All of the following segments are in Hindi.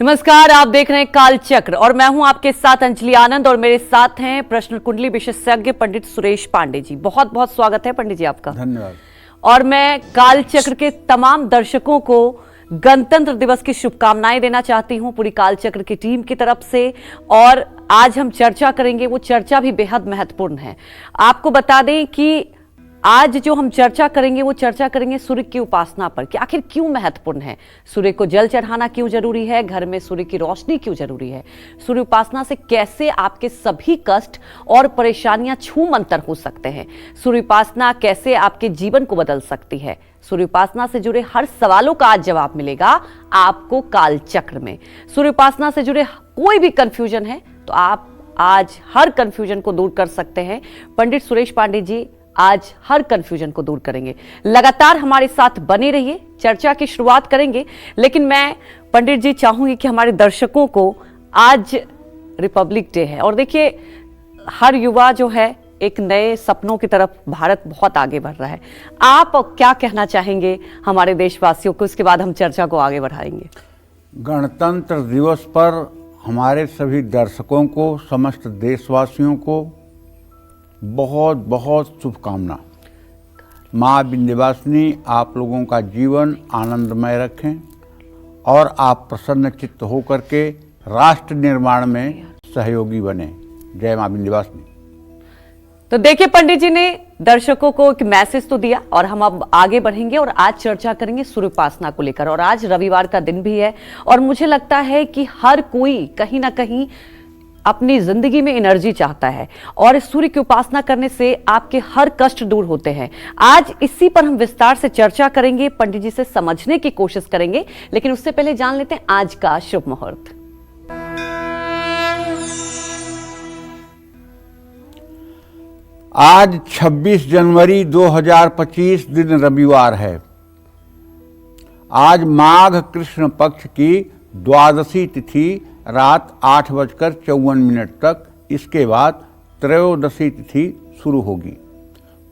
नमस्कार, आप देख रहे हैं काल चक्र और मैं हूं आपके साथ अंजलि आनंद और मेरे साथ हैं प्रश्न कुंडली विशेषज्ञ पंडित सुरेश पांडे जी। बहुत बहुत स्वागत है पंडित जी आपका। धन्यवाद। और मैं काल चक्र के तमाम दर्शकों को गणतंत्र दिवस की शुभकामनाएं देना चाहती हूं पूरी काल चक्र की टीम की तरफ से। और आज हम चर्चा करेंगे, वो चर्चा भी बेहद महत्वपूर्ण है। आपको बता दें कि आज जो हम चर्चा करेंगे वो चर्चा करेंगे सूर्य की उपासना पर कि आखिर क्यों महत्वपूर्ण है, सूर्य को जल चढ़ाना क्यों जरूरी है, घर में सूर्य की रोशनी क्यों जरूरी है, सूर्य उपासना से कैसे आपके सभी कष्ट और परेशानियां छूमंतर हो सकते हैं, सूर्य उपासना कैसे आपके जीवन को बदल सकती है। सूर्य उपासना से जुड़े हर सवालों का आज जवाब मिलेगा आपको काल चक्र में। सूर्य उपासना से जुड़े कोई भी कंफ्यूजन है तो आप आज हर कंफ्यूजन को दूर कर सकते हैं। पंडित सुरेश पांडे जी आज हर कंफ्यूजन को दूर करेंगे। लगातार हमारे साथ बने रहिए। चर्चा की शुरुआत करेंगे, लेकिन मैं पंडित जी चाहूंगी कि हमारे दर्शकों को, आज रिपब्लिक डे है और देखिए हर युवा जो है एक नए सपनों की तरफ भारत बहुत आगे बढ़ रहा है। आप क्या कहना चाहेंगे हमारे देशवासियों को, इसके बाद हम चर्चा को आगे बढ़ाएंगे। गणतंत्र दिवस पर हमारे सभी दर्शकों को, समस्त देशवासियों को बहुत बहुत शुभकामना। माँ विंध्यवासिनी आप लोगों का जीवन आनंदमय रखें और आप प्रसन्न चित्त होकर के राष्ट्र निर्माण में सहयोगी बने। जय माँ विंध्यवासिनी। तो देखिए पंडित जी ने दर्शकों को एक मैसेज तो दिया और हम अब आगे बढ़ेंगे और आज चर्चा करेंगे सूर्य उपासना को लेकर। और आज रविवार का दिन भी है और मुझे लगता है कि हर कोई कहीं ना कहीं अपनी जिंदगी में एनर्जी चाहता है और सूर्य की उपासना करने से आपके हर कष्ट दूर होते हैं। आज इसी पर हम विस्तार से चर्चा करेंगे, पंडित जी से समझने की कोशिश करेंगे, लेकिन उससे पहले जान लेते हैं आज का शुभ मुहूर्त। आज 26 जनवरी 2025 दिन रविवार है। आज माघ कृष्ण पक्ष की द्वादशी तिथि रात 8:54 तक, इसके बाद त्रयोदशी तिथि शुरू होगी।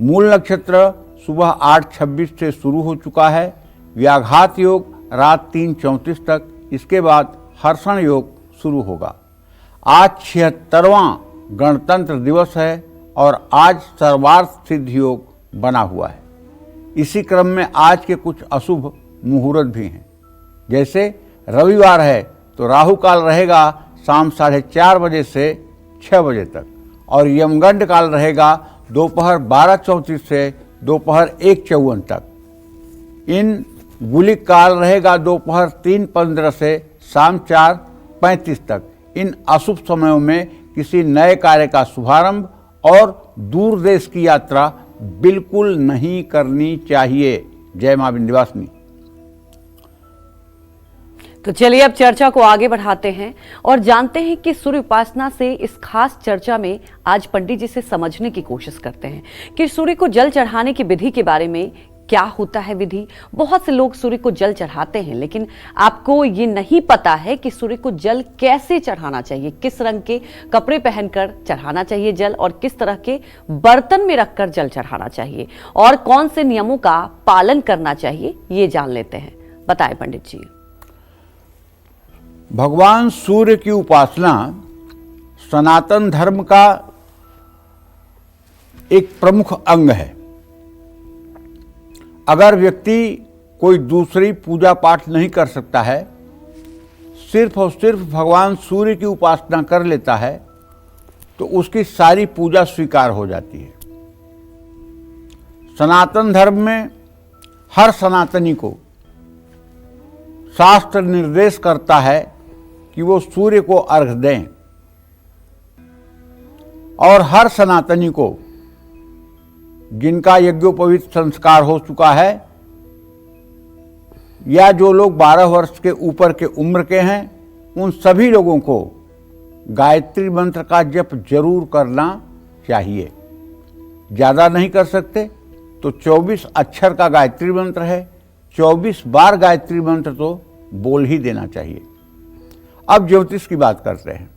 मूल नक्षत्र सुबह 8:26 से शुरू हो चुका है। व्याघात योग रात 3:34 तक, इसके बाद हर्षण योग शुरू होगा। आज 76वां गणतंत्र दिवस है और आज सर्वार्थ सिद्ध योग बना हुआ है। इसी क्रम में आज के कुछ अशुभ मुहूर्त भी हैं। जैसे रविवार है तो राहु काल रहेगा शाम 4:30 बजे से 6 बजे तक और यमगंड काल रहेगा दोपहर 12:34 से दोपहर 1:54 तक। इन गुलिक काल रहेगा दोपहर 3:15 से शाम 4:35 तक। इन अशुभ समयों में किसी नए कार्य का शुभारंभ और दूर देश की यात्रा बिल्कुल नहीं करनी चाहिए। जय मां विंध्यवासिनी। तो चलिए अब चर्चा को आगे बढ़ाते हैं और जानते हैं कि सूर्य उपासना से इस खास चर्चा में आज पंडित जी से समझने की कोशिश करते हैं कि सूर्य को जल चढ़ाने की विधि के बारे में क्या होता है विधि। बहुत से लोग सूर्य को जल चढ़ाते हैं, लेकिन आपको ये नहीं पता है कि सूर्य को जल कैसे चढ़ाना चाहिए, किस रंग के कपड़े पहनकर चढ़ाना चाहिए जल और किस तरह के बर्तन में रखकर जल चढ़ाना चाहिए और कौन से नियमों का पालन करना चाहिए, ये जान लेते हैं। बताएं पंडित जी। भगवान सूर्य की उपासना सनातन धर्म का एक प्रमुख अंग है। अगर व्यक्ति कोई दूसरी पूजा पाठ नहीं कर सकता है, सिर्फ और सिर्फ भगवान सूर्य की उपासना कर लेता है, तो उसकी सारी पूजा स्वीकार हो जाती है। सनातन धर्म में हर सनातनी को शास्त्र निर्देश करता है कि वो सूर्य को अर्घ्य दें और हर सनातनी को, जिनका यज्ञोपवीत संस्कार हो चुका है या जो लोग 12 वर्ष के ऊपर के उम्र के हैं, उन सभी लोगों को गायत्री मंत्र का जप जरूर करना चाहिए। ज़्यादा नहीं कर सकते तो 24 अक्षर का गायत्री मंत्र है, 24 बार गायत्री मंत्र तो बोल ही देना चाहिए। अब ज्योतिष की बात करते हैं।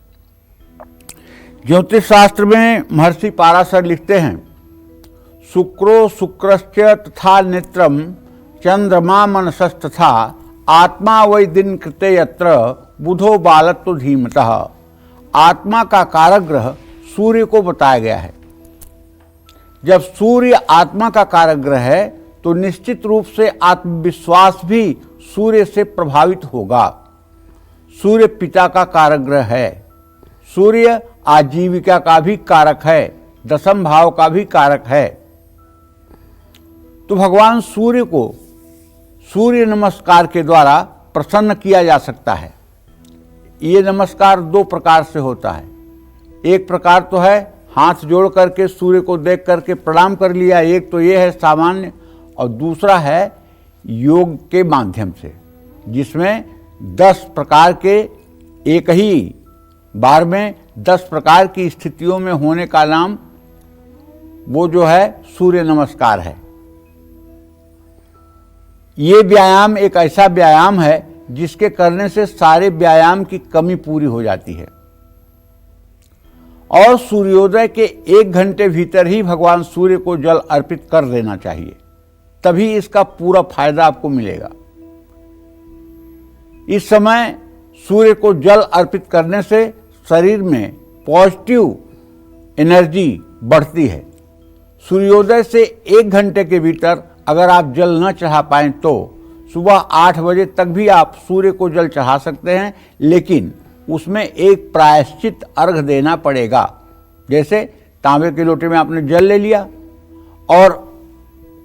ज्योतिष शास्त्र में महर्षि पाराशर लिखते हैं, शुक्रो शुक्रश्च तथा नेत्रम चंद्रमा मनसस्तथा आत्मा वै दिन कृते यत्र बुधो बालत्व धीमतः। आत्मा का कारक ग्रह सूर्य को बताया गया है। जब सूर्य आत्मा का कारक ग्रह है तो निश्चित रूप से आत्मविश्वास भी सूर्य से प्रभावित होगा। सूर्य पिता का कारक ग्रह है। सूर्य आजीविका का भी कारक है, दशम भाव का भी कारक है। तो भगवान सूर्य को सूर्य नमस्कार के द्वारा प्रसन्न किया जा सकता है। ये नमस्कार दो प्रकार से होता है। एक प्रकार तो है हाथ जोड़ करके सूर्य को देख करके प्रणाम कर लिया, एक तो ये है सामान्य, और दूसरा है योग के माध्यम से, जिसमें 10 प्रकार के एक ही बार में 10 प्रकार की स्थितियों में होने का नाम वो जो है सूर्य नमस्कार है। ये व्यायाम एक ऐसा व्यायाम है जिसके करने से सारे व्यायाम की कमी पूरी हो जाती है। और सूर्योदय के 1 घंटे भीतर ही भगवान सूर्य को जल अर्पित कर देना चाहिए, तभी इसका पूरा फायदा आपको मिलेगा। इस समय सूर्य को जल अर्पित करने से शरीर में पॉजिटिव एनर्जी बढ़ती है। सूर्योदय से 1 घंटे के भीतर अगर आप जल न चढ़ा पाएं तो सुबह 8 बजे तक भी आप सूर्य को जल चढ़ा सकते हैं, लेकिन उसमें एक प्रायश्चित अर्घ देना पड़ेगा। जैसे तांबे के लोटे में आपने जल ले लिया और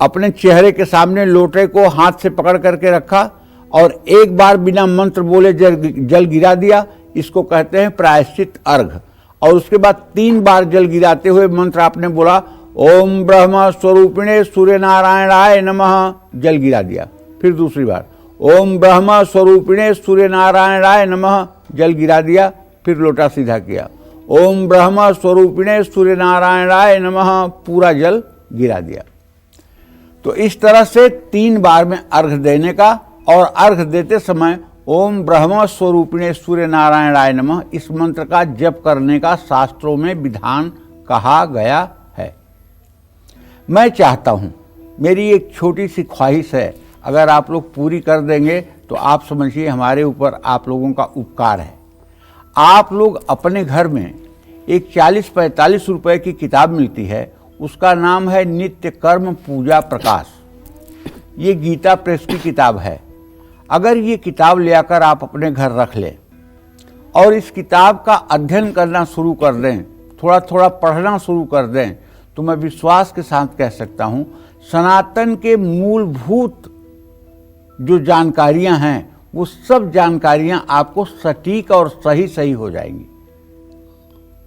अपने चेहरे के सामने लोटे को हाथ से पकड़ करके रखा और एक बार बिना मंत्र बोले जल गिरा दिया, इसको कहते हैं प्रायश्चित अर्घ। और उसके बाद 3 बार जल गिराते हुए मंत्र आपने बोला, ओम ब्रह्म स्वरूपिणे सूर्य नारायणाय नमः, जल गिरा दिया। फिर दूसरी बार ओम ब्रह्म स्वरूपिणे सूर्य नारायणाय नमः, जल गिरा दिया। फिर लोटा सीधा किया, ओम ब्रह्म स्वरूपिणे सूर्य नारायणाय नमः, पूरा जल गिरा दिया। तो इस तरह से 3 बार में अर्घ देने का, और अर्घ देते समय ओम ब्रह्म स्वरूपिणे सूर्य नारायणाय नमः इस मंत्र का जप करने का शास्त्रों में विधान कहा गया है। मैं चाहता हूं, मेरी एक छोटी सी ख्वाहिश है, अगर आप लोग पूरी कर देंगे तो आप समझिए हमारे ऊपर आप लोगों का उपकार है। आप लोग अपने घर में एक 40-45 रुपए की किताब मिलती है, उसका नाम है नित्य कर्म पूजा प्रकाश। ये गीता प्रेस की किताब है। अगर ये किताब ले आकर आप अपने घर रख लें और इस किताब का अध्ययन करना शुरू कर दें, थोड़ा थोड़ा पढ़ना शुरू कर दें, तो मैं विश्वास के साथ कह सकता हूँ सनातन के मूलभूत जो जानकारियां हैं वो सब जानकारियां आपको सटीक और सही सही हो जाएंगी।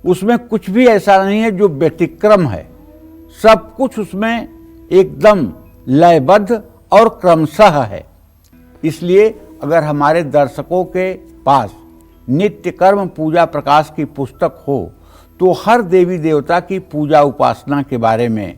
उसमें कुछ भी ऐसा नहीं है जो व्यतिक्रम है, सब कुछ उसमें एकदम लयबद्ध और क्रमशः है। इसलिए अगर हमारे दर्शकों के पास नित्य कर्म पूजा प्रकाश की पुस्तक हो तो हर देवी देवता की पूजा उपासना के बारे में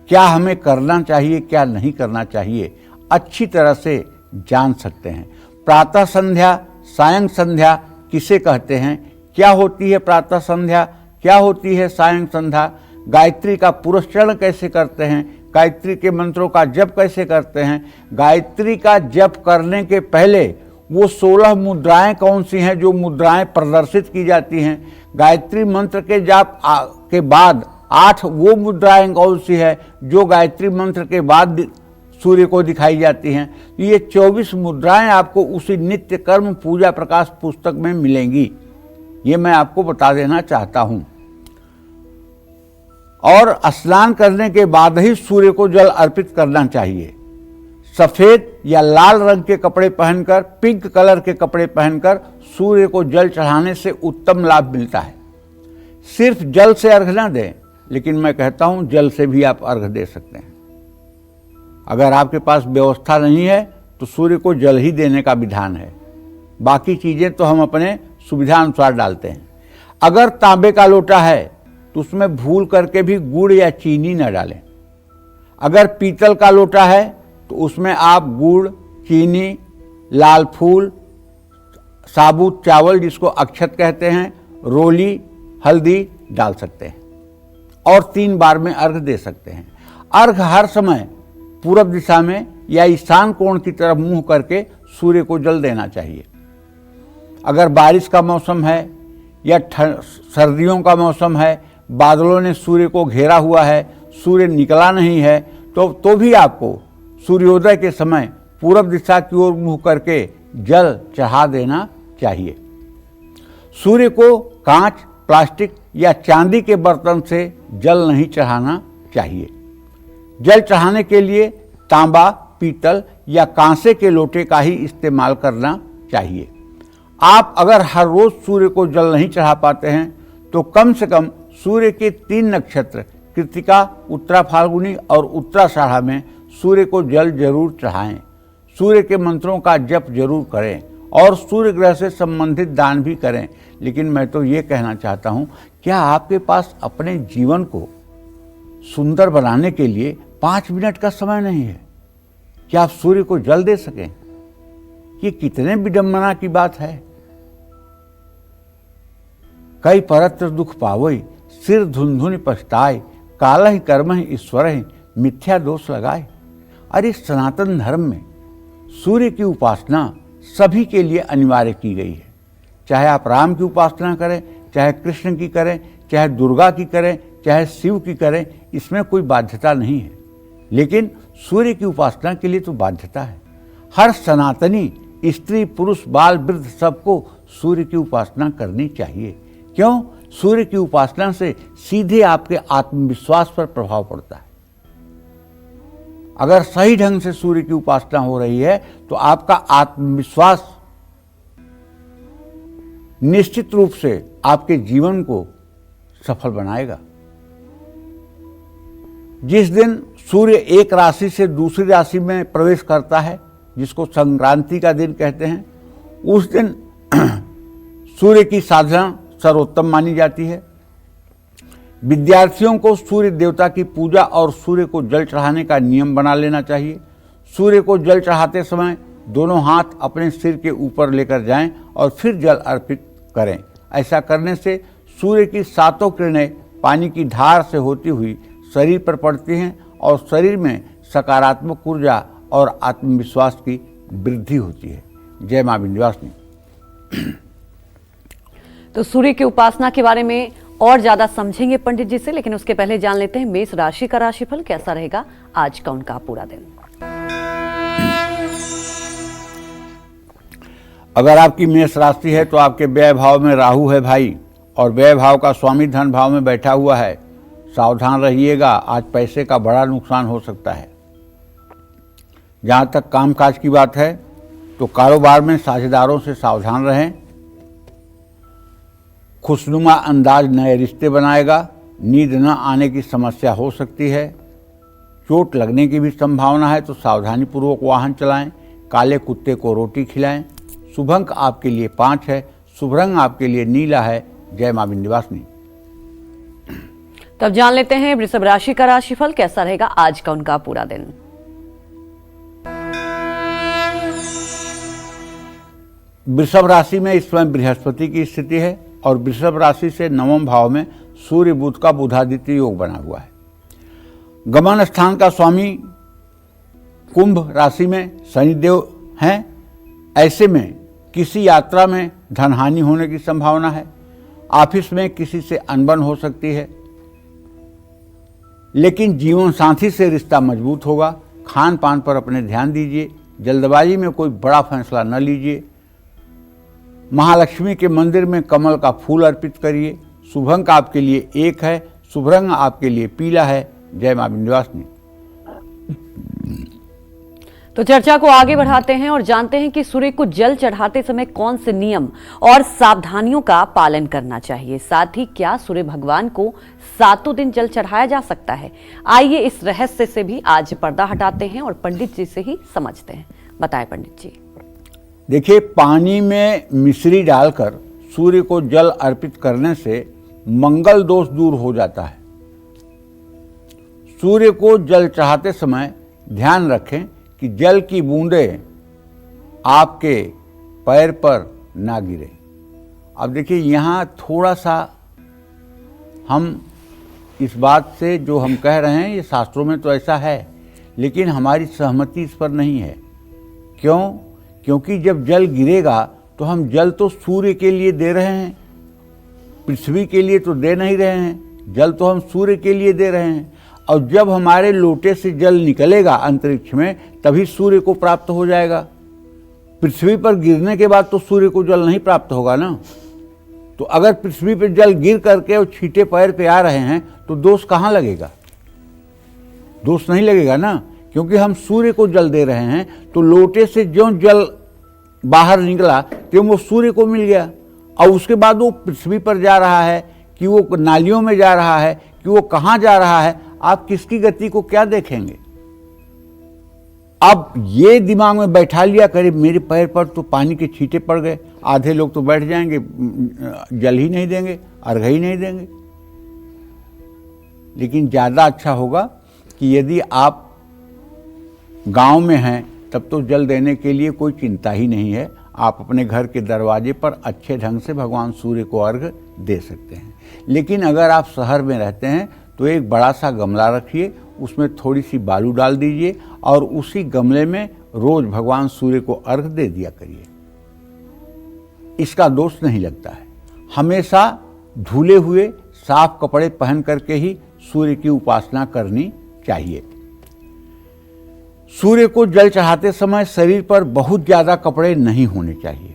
क्या हमें करना चाहिए, क्या नहीं करना चाहिए, अच्छी तरह से जान सकते हैं। प्रातः संध्या, सायं संध्या किसे कहते हैं, क्या होती है प्रातः संध्या, क्या होती है सायं संध्या, गायत्री का पुरस्चरण कैसे करते हैं, गायत्री के मंत्रों का जप कैसे करते हैं, गायत्री का जप करने के पहले वो 16 मुद्राएं कौन सी हैं जो मुद्राएं प्रदर्शित की जाती हैं, गायत्री मंत्र के जाप के बाद 8 वो मुद्राएं कौन सी है जो गायत्री मंत्र के बाद सूर्य को दिखाई जाती हैं। ये 24 मुद्राएं आपको उसी नित्य कर्म पूजा प्रकाश पुस्तक में मिलेंगी, ये मैं आपको बता देना चाहता हूं। और स्नान करने के बाद ही सूर्य को जल अर्पित करना चाहिए। सफेद या लाल रंग के कपड़े पहनकर, पिंक कलर के कपड़े पहनकर सूर्य को जल चढ़ाने से उत्तम लाभ मिलता है। सिर्फ जल से अर्घ ना दें, लेकिन मैं कहता हूं जल से भी आप अर्घ दे सकते हैं। अगर आपके पास व्यवस्था नहीं है तो सूर्य को जल ही देने का विधान है, बाकी चीजें तो हम अपने सुविधा अनुसार डालते हैं। अगर तांबे का लोटा है तो उसमें भूल करके भी गुड़ या चीनी न डालें। अगर पीतल का लोटा है तो उसमें आप गुड़, चीनी, लाल फूल, साबुत चावल जिसको अक्षत कहते हैं, रोली, हल्दी डाल सकते हैं और 3 बार में अर्घ दे सकते हैं। अर्घ हर समय पूरब दिशा में या ईशान कोण की तरफ मुंह करके सूर्य को जल देना चाहिए। अगर बारिश का मौसम है या सर्दियों का मौसम है, बादलों ने सूर्य को घेरा हुआ है, सूर्य निकला नहीं है, तो भी आपको सूर्योदय के समय पूरब दिशा की ओर मुंह करके जल चढ़ा देना चाहिए। सूर्य को कांच, प्लास्टिक या चांदी के बर्तन से जल नहीं चढ़ाना चाहिए। जल चढ़ाने के लिए तांबा, पीतल या कांसे के लोटे का ही इस्तेमाल करना चाहिए। आप अगर हर रोज सूर्य को जल नहीं चढ़ा पाते हैं तो कम से कम सूर्य के 3 नक्षत्र कृत्तिका, उत्तरा फाल्गुनी और उत्तराषाढ़ा में सूर्य को जल जरूर चढ़ाएं। सूर्य के मंत्रों का जप जरूर करें और सूर्य ग्रह से संबंधित दान भी करें। लेकिन मैं तो ये कहना चाहता हूँ, क्या आपके पास अपने जीवन को सुंदर बनाने के लिए 5 मिनट का समय नहीं है? क्या आप सूर्य को जल दे सकें? ये कितने विडंबना की बात है। कई परत्र दुख पावई, सिर धुंधुनि पछताए, कालहि कर्महि ईश्वरहि, मिथ्या दोष लगाए। अरे सनातन धर्म में सूर्य की उपासना सभी के लिए अनिवार्य की गई है। चाहे आप राम की उपासना करें, चाहे कृष्ण की करें, चाहे दुर्गा की करें, चाहे शिव की करें, इसमें कोई बाध्यता नहीं है। लेकिन सूर्य की उपासना के लिए तो बाध्यता है। हर सनातनी स्त्री, पुरुष, बाल, वृद्ध सबको सूर्य की उपासना करनी चाहिए। क्यों? सूर्य की उपासना से सीधे आपके आत्मविश्वास पर प्रभाव पड़ता है। अगर सही ढंग से सूर्य की उपासना हो रही है तो आपका आत्मविश्वास निश्चित रूप से आपके जीवन को सफल बनाएगा। जिस दिन सूर्य एक राशि से दूसरी राशि में प्रवेश करता है, जिसको संक्रांति का दिन कहते हैं, उस दिन सूर्य की साधना सर्वोत्तम मानी जाती है। विद्यार्थियों को सूर्य देवता की पूजा और सूर्य को जल चढ़ाने का नियम बना लेना चाहिए। सूर्य को जल चढ़ाते समय दोनों हाथ अपने सिर के ऊपर लेकर जाएं और फिर जल अर्पित करें। ऐसा करने से सूर्य की 7 किरणें पानी की धार से होती हुई शरीर पर पड़ती हैं और शरीर में सकारात्मक ऊर्जा और आत्मविश्वास की वृद्धि होती है। जय मां विंध्यवासिनी। तो सूर्य की उपासना के बारे में और ज्यादा समझेंगे पंडित जी से, लेकिन उसके पहले जान लेते हैं मेष राशि का राशिफल कैसा रहेगा आज का उनका पूरा दिन। अगर आपकी मेष राशि है तो आपके व्यय भाव में राहु है भाई, और व्यय भाव का स्वामी धन भाव में बैठा हुआ है। सावधान रहिएगा, आज पैसे का बड़ा नुकसान हो सकता है। जहां तक कामकाज की बात है तो कारोबार में साझेदारों से सावधान रहें। खुशनुमा अंदाज नए रिश्ते बनाएगा। नींद न आने की समस्या हो सकती है। चोट लगने की भी संभावना है, तो सावधानीपूर्वक वाहन चलाएं। काले कुत्ते को रोटी खिलाएं। शुभ अंक आपके लिए 5 है। शुभ रंग आपके लिए नीला है। जय मां विंध्यवासिनी। तब जान लेते हैं वृषभ राशि का राशिफल कैसा रहेगा आज का उनका पूरा दिन। वृषभ राशि में इस समय बृहस्पति की स्थिति है और वृषभ राशि से 9वें भाव में सूर्य बुध का बुधादित्य योग बना हुआ है। गमन स्थान का स्वामी कुंभ राशि में शनिदेव हैं। ऐसे में किसी यात्रा में धनहानि होने की संभावना है। ऑफिस में किसी से अनबन हो सकती है, लेकिन जीवन साथी से रिश्ता मजबूत होगा। खान पान पर अपने ध्यान दीजिए। जल्दबाजी में कोई बड़ा फैसला न लीजिए। महालक्ष्मी के मंदिर में कमल का फूल अर्पित करिए। शुभ अंक आपके लिए 1 है। शुभ रंग आपके लिए पीला है। जय मां विंध्यवासिनी। तो चर्चा को आगे बढ़ाते हैं और जानते हैं कि सूर्य को जल चढ़ाते समय कौन से नियम और सावधानियों का पालन करना चाहिए। साथ ही क्या सूर्य भगवान को 7 दिन जल चढ़ाया जा सकता है। आइए इस रहस्य से भी आज पर्दा हटाते हैं और पंडित जी से ही समझते हैं। बताएं पंडित जी। देखिए, पानी में मिश्री डालकर सूर्य को जल अर्पित करने से मंगल दोष दूर हो जाता है। सूर्य को जल चढ़ाते समय ध्यान रखें कि जल की बूंदें आपके पैर पर ना गिरे। अब देखिए, यहाँ थोड़ा सा हम इस बात से जो हम कह रहे हैं, ये शास्त्रों में तो ऐसा है, लेकिन हमारी सहमति इस पर नहीं है। क्यों? क्योंकि जब जल गिरेगा तो हम जल तो सूर्य के लिए दे रहे हैं, पृथ्वी के लिए तो दे नहीं रहे हैं। जल तो हम सूर्य के लिए दे रहे हैं, और जब हमारे लोटे से जल निकलेगा अंतरिक्ष में तभी सूर्य को प्राप्त हो जाएगा। पृथ्वी पर गिरने के बाद तो सूर्य को जल नहीं प्राप्त होगा ना। तो अगर पृथ्वी पर जल गिर करके और छींटे पैर पे आ रहे हैं तो दोष कहाँ लगेगा? दोष नहीं लगेगा ना, क्योंकि हम सूर्य को जल दे रहे हैं। तो लोटे से जो जल बाहर निकला तो वो सूर्य को मिल गया, और उसके बाद वो पृथ्वी पर जा रहा है कि वो नालियों में जा रहा है कि वो कहाँ जा रहा है, आप किसकी गति को क्या देखेंगे? अब ये दिमाग में बैठा लिया, करीब मेरे पैर पर तो पानी के छींटे पड़ गए, आधे लोग तो बैठ जाएंगे, जल ही नहीं देंगे, अर्घ ही नहीं देंगे। लेकिन ज़्यादा अच्छा होगा कि यदि आप गांव में हैं तब तो जल देने के लिए कोई चिंता ही नहीं है। आप अपने घर के दरवाजे पर अच्छे ढंग से भगवान सूर्य को अर्घ दे सकते हैं। लेकिन अगर आप शहर में रहते हैं तो एक बड़ा सा गमला रखिए, उसमें थोड़ी सी बालू डाल दीजिए और उसी गमले में रोज भगवान सूर्य को अर्घ दे दिया करिए। इसका दोष नहीं लगता है। हमेशा धुले हुए साफ कपड़े पहन करके ही सूर्य की उपासना करनी चाहिए। सूर्य को जल चढ़ाते समय शरीर पर बहुत ज्यादा कपड़े नहीं होने चाहिए,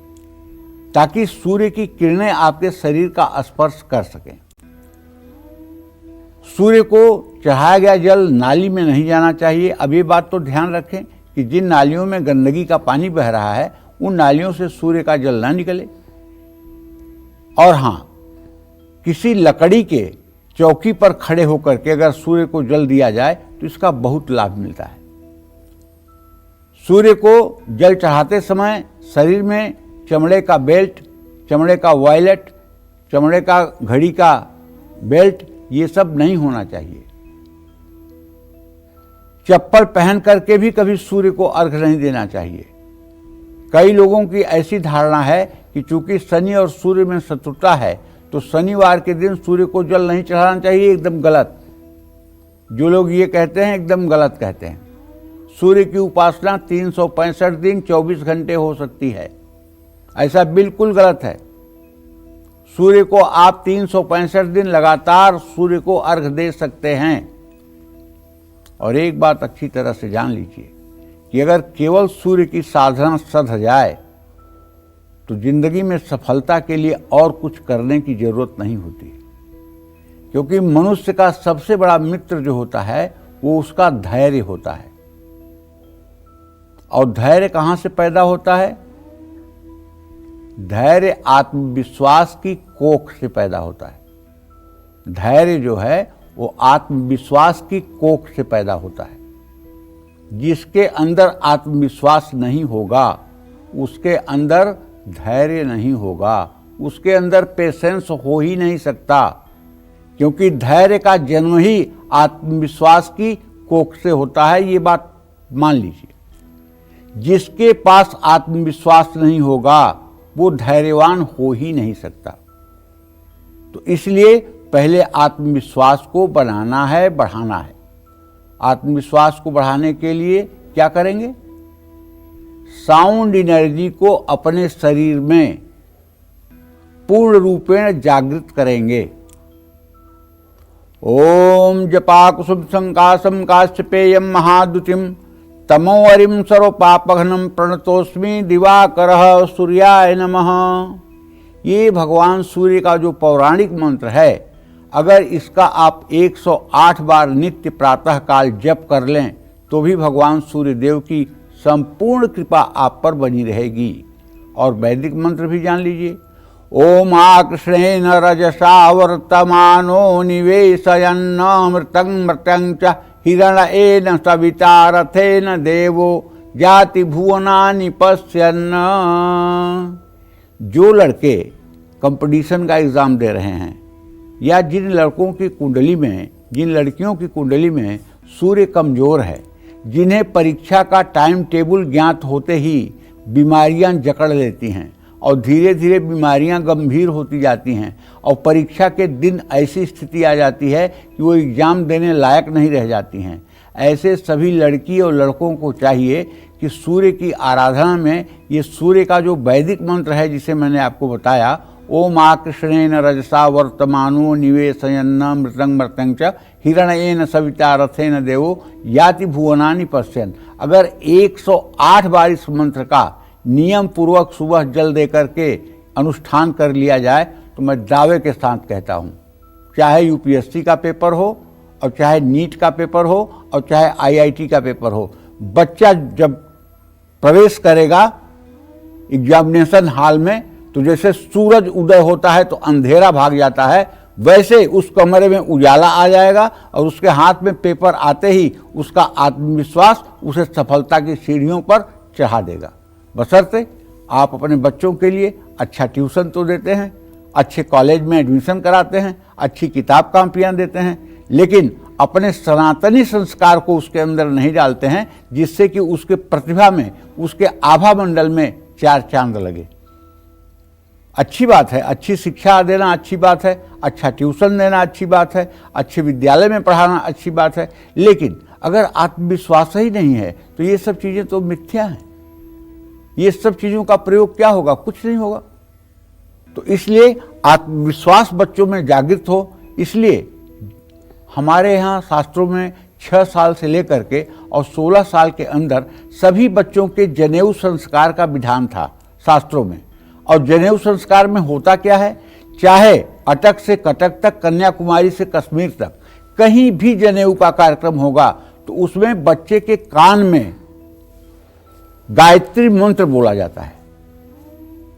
ताकि सूर्य की किरणें आपके शरीर का स्पर्श कर सकें। सूर्य को चढ़ाया गया जल नाली में नहीं जाना चाहिए। अब ये बात तो ध्यान रखें कि जिन नालियों में गंदगी का पानी बह रहा है उन नालियों से सूर्य का जल ना निकले। और हाँ, किसी लकड़ी के चौकी पर खड़े होकर के अगर सूर्य को जल दिया जाए तो इसका बहुत लाभ मिलता है। सूर्य को जल चढ़ाते समय शरीर में चमड़े का बेल्ट, चमड़े का वॉलेट, चमड़े का घड़ी का बेल्ट, ये सब नहीं होना चाहिए। चप्पल पहन करके भी कभी सूर्य को अर्घ नहीं देना चाहिए। कई लोगों की ऐसी धारणा है कि चूंकि शनि और सूर्य में शत्रुता है तो शनिवार के दिन सूर्य को जल नहीं चढ़ाना चाहिए। एकदम गलत। जो लोग ये कहते हैं एकदम गलत कहते हैं। सूर्य की उपासना 365 दिन 24 घंटे हो सकती है, ऐसा बिल्कुल गलत है। सूर्य को आप 365 दिन लगातार सूर्य को अर्घ दे सकते हैं। और एक बात अच्छी तरह से जान लीजिए कि अगर केवल सूर्य की साधना सध जाए तो जिंदगी में सफलता के लिए और कुछ करने की जरूरत नहीं होती, क्योंकि मनुष्य का सबसे बड़ा मित्र जो होता है वो उसका धैर्य होता है। और धैर्य कहाँ से पैदा होता है? धैर्य आत्मविश्वास की कोख से पैदा होता है। धैर्य जो है वो आत्मविश्वास की कोख से पैदा होता है। जिसके अंदर आत्मविश्वास नहीं होगा उसके अंदर धैर्य नहीं होगा, उसके अंदर पेशेंस हो ही नहीं सकता, क्योंकि धैर्य का जन्म ही आत्मविश्वास की कोख से होता है। ये बात मान लीजिए। जिसके पास आत्मविश्वास नहीं होगा वो धैर्यवान हो ही नहीं सकता। तो इसलिए पहले आत्मविश्वास को बनाना है, बढ़ाना है। आत्मविश्वास को बढ़ाने के लिए क्या करेंगे? साउंड एनर्जी को अपने शरीर में पूर्ण रूपेण जागृत करेंगे। ओम जपाकुसुम संकाशम काश्यपेयम महाद्युतिम तमोवरिम सर्वपापघ्नम प्रणतोस्मि दिवाकरः सूर्याय नमः। ये भगवान सूर्य का जो पौराणिक मंत्र है, अगर इसका आप 108 बार नित्य प्रातः काल जप कर लें तो भी भगवान सूर्य देव की संपूर्ण कृपा आप पर बनी रहेगी। और वैदिक मंत्र भी जान लीजिए। ओम आकृष्णेन रजसा वर्तमानो निवेशयन्नमृतं मृतं च हिरण्येन सविता रथेन देवो जाति भुवनानि पश्यन्। जो लड़के कंपटीशन का एग्ज़ाम दे रहे हैं या जिन लड़कों की कुंडली में, जिन लड़कियों की कुंडली में सूर्य कमज़ोर है, जिन्हें परीक्षा का टाइम टेबल ज्ञात होते ही बीमारियां जकड़ लेती हैं और धीरे धीरे बीमारियां गंभीर होती जाती हैं और परीक्षा के दिन ऐसी स्थिति आ जाती है कि वो एग्ज़ाम देने लायक नहीं रह जाती हैं, ऐसे सभी लड़की और लड़कों को चाहिए कि सूर्य की आराधना में ये सूर्य का जो वैदिक मंत्र है जिसे मैंने आपको बताया, ओम आकृष्णेन रजसा वर्तमानो निवेशयन्न मृतंग मृतंग च हिरण्येन सविता रथेन देवो याति भुवनानि पश्यन्। अगर 108 बार इस मंत्र का नियम पूर्वक सुबह जल दे करके अनुष्ठान कर लिया जाए तो मैं दावे के साथ कहता हूँ, चाहे यूपीएससी का पेपर हो और चाहे नीट का पेपर हो और चाहे आईआईटी का पेपर हो, बच्चा जब प्रवेश करेगा एग्जामिनेशन हॉल में तो जैसे सूरज उदय होता है तो अंधेरा भाग जाता है, वैसे उस कमरे में उजाला आ जाएगा और उसके हाथ में पेपर आते ही उसका आत्मविश्वास उसे सफलता की सीढ़ियों पर चढ़ा देगा। बशर्ते आप अपने बच्चों के लिए अच्छा ट्यूशन तो देते हैं, अच्छे कॉलेज में एडमिशन कराते हैं, अच्छी किताब कॉपियाँ देते हैं, लेकिन अपने सनातनी संस्कार को उसके अंदर नहीं डालते हैं जिससे कि उसके प्रतिभा में, उसके आभा मंडल में चार चांद लगे। अच्छी बात है, अच्छी शिक्षा देना अच्छी बात है, अच्छा ट्यूशन देना अच्छी बात है, अच्छे विद्यालय में पढ़ाना अच्छी बात है, लेकिन अगर आत्मविश्वास ही नहीं है तो ये सब चीज़ें तो मिथ्या हैं। ये सब चीज़ों का प्रयोग क्या होगा? कुछ नहीं होगा। तो इसलिए आत्मविश्वास बच्चों में जागृत हो, इसलिए हमारे यहाँ शास्त्रों में 6 साल से लेकर के और 16 साल के अंदर सभी बच्चों के जनेऊ संस्कार का विधान था शास्त्रों में। और जनेऊ संस्कार में होता क्या है, चाहे अटक से कटक तक, कन्याकुमारी से कश्मीर तक कहीं भी जनेऊ का कार्यक्रम होगा तो उसमें बच्चे के कान में गायत्री मंत्र बोला जाता है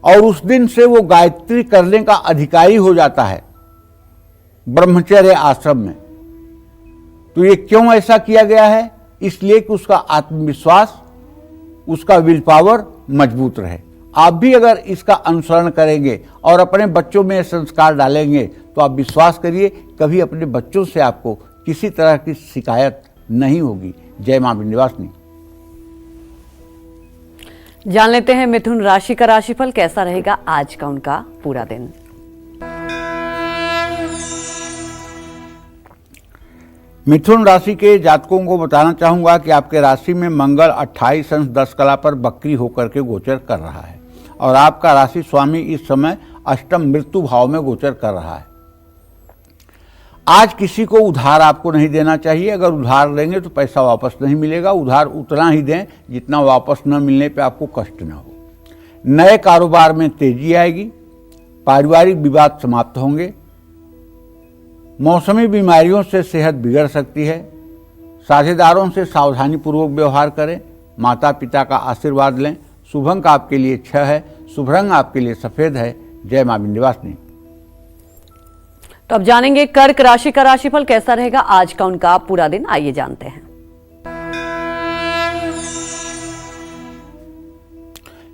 और उस दिन से वो गायत्री करने का अधिकारी हो जाता है ब्रह्मचर्य आश्रम में। तो ये क्यों ऐसा किया गया है? इसलिए कि उसका आत्मविश्वास, उसका विल पावर मजबूत रहे। आप भी अगर इसका अनुसरण करेंगे और अपने बच्चों में संस्कार डालेंगे तो आप विश्वास करिए कभी अपने बच्चों से आपको किसी तरह की शिकायत नहीं होगी। जय मां विंध्यवासिनी। जान लेते हैं मिथुन राशि का राशिफल कैसा रहेगा आज का उनका पूरा दिन। मिथुन राशि के जातकों को बताना चाहूंगा कि आपके राशि में मंगल 28 अंश 10 कला पर बकरी होकर के गोचर कर रहा है और आपका राशि स्वामी इस समय अष्टम मृत्यु भाव में गोचर कर रहा है। आज किसी को उधार आपको नहीं देना चाहिए। अगर उधार देंगे तो पैसा वापस नहीं मिलेगा। उधार उतना ही दें जितना वापस न मिलने पे आपको कष्ट न हो। नए कारोबार में तेजी आएगी। पारिवारिक विवाद समाप्त होंगे। मौसमी बीमारियों से सेहत बिगड़ सकती है। साझेदारों से सावधानी पूर्वक व्यवहार करें। माता पिता का आशीर्वाद लें। शुभ अंक आपके लिए 6 है। शुभ रंग आपके लिए सफेद है। जय मां विंध्यवासिनी। तो अब जानेंगे कर्क राशि का राशिफल कैसा रहेगा आज का उनका पूरा दिन। आइए जानते हैं।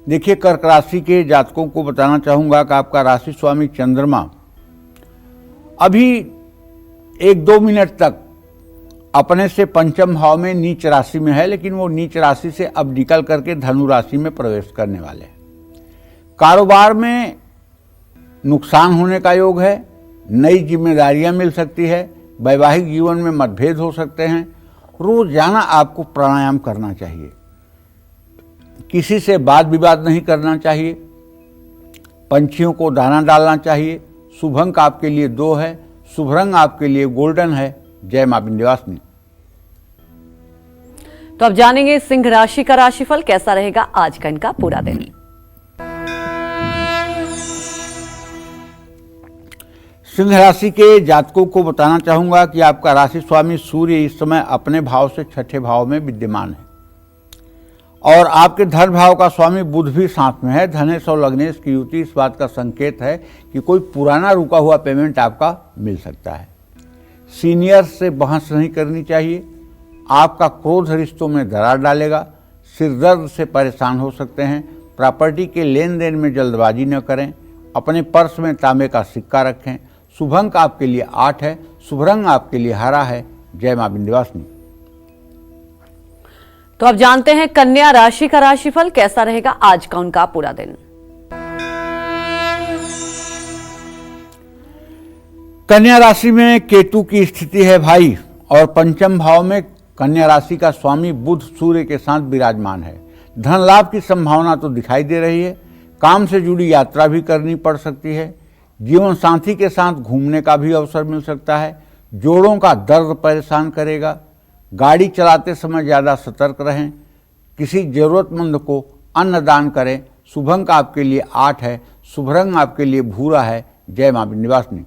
देखिए, कर्क राशि के जातकों को बताना चाहूंगा कि आपका राशि स्वामी चंद्रमा अभी 1-2 मिनट तक अपने से पंचम भाव में नीच राशि में है, लेकिन वो नीच राशि से अब निकल करके धनु राशि में प्रवेश करने वाले हैं। कारोबार में नुकसान होने का योग है। नई जिम्मेदारियां मिल सकती है। वैवाहिक जीवन में मतभेद हो सकते हैं। रोजाना आपको प्राणायाम करना चाहिए। किसी से वाद विवाद नहीं करना चाहिए। पंछियों को दाना डालना चाहिए। शुभ अंक आपके लिए 2 है। शुभ रंग आपके लिए गोल्डन है। जय मां विंध्यवासिनी। तो अब जानेंगे सिंह राशि का राशिफल कैसा रहेगा आज का इनका पूरा दिन। सिंह राशि के जातकों को बताना चाहूंगा कि आपका राशि स्वामी सूर्य इस समय अपने भाव से 6ठे भाव में विद्यमान है और आपके धन भाव का स्वामी बुध भी साथ में है। धनेश और लग्नेश की युति इस बात का संकेत है कि कोई पुराना रुका हुआ पेमेंट आपका मिल सकता है। सीनियर से बहस नहीं करनी चाहिए। आपका क्रोध रिश्तों में दरार डालेगा। सिरदर्द से परेशान हो सकते हैं। प्रॉपर्टी के लेन देन में जल्दबाजी न करें। अपने पर्स में तांबे का सिक्का रखें। शुभ अंक आपके लिए 8 है। शुभ रंग आपके लिए हरा है। जय मां विंध्यवासिनी। तो अब जानते हैं कन्या राशि का राशिफल कैसा रहेगा आज का उनका पूरा दिन। कन्या राशि में केतु की स्थिति है भाई और पंचम भाव में कन्या राशि का स्वामी बुध सूर्य के साथ विराजमान है। धन लाभ की संभावना तो दिखाई दे रही है। काम से जुड़ी यात्रा भी करनी पड़ सकती है। जीवन साथी के साथ घूमने का भी अवसर मिल सकता है। जोड़ों का दर्द परेशान करेगा। गाड़ी चलाते समय ज़्यादा सतर्क रहें। किसी जरूरतमंद को अन्न दान करें। शुभ अंक आपके लिए 8 है। शुभ रंग आपके लिए भूरा है। जय मां विंध्यवासिनी।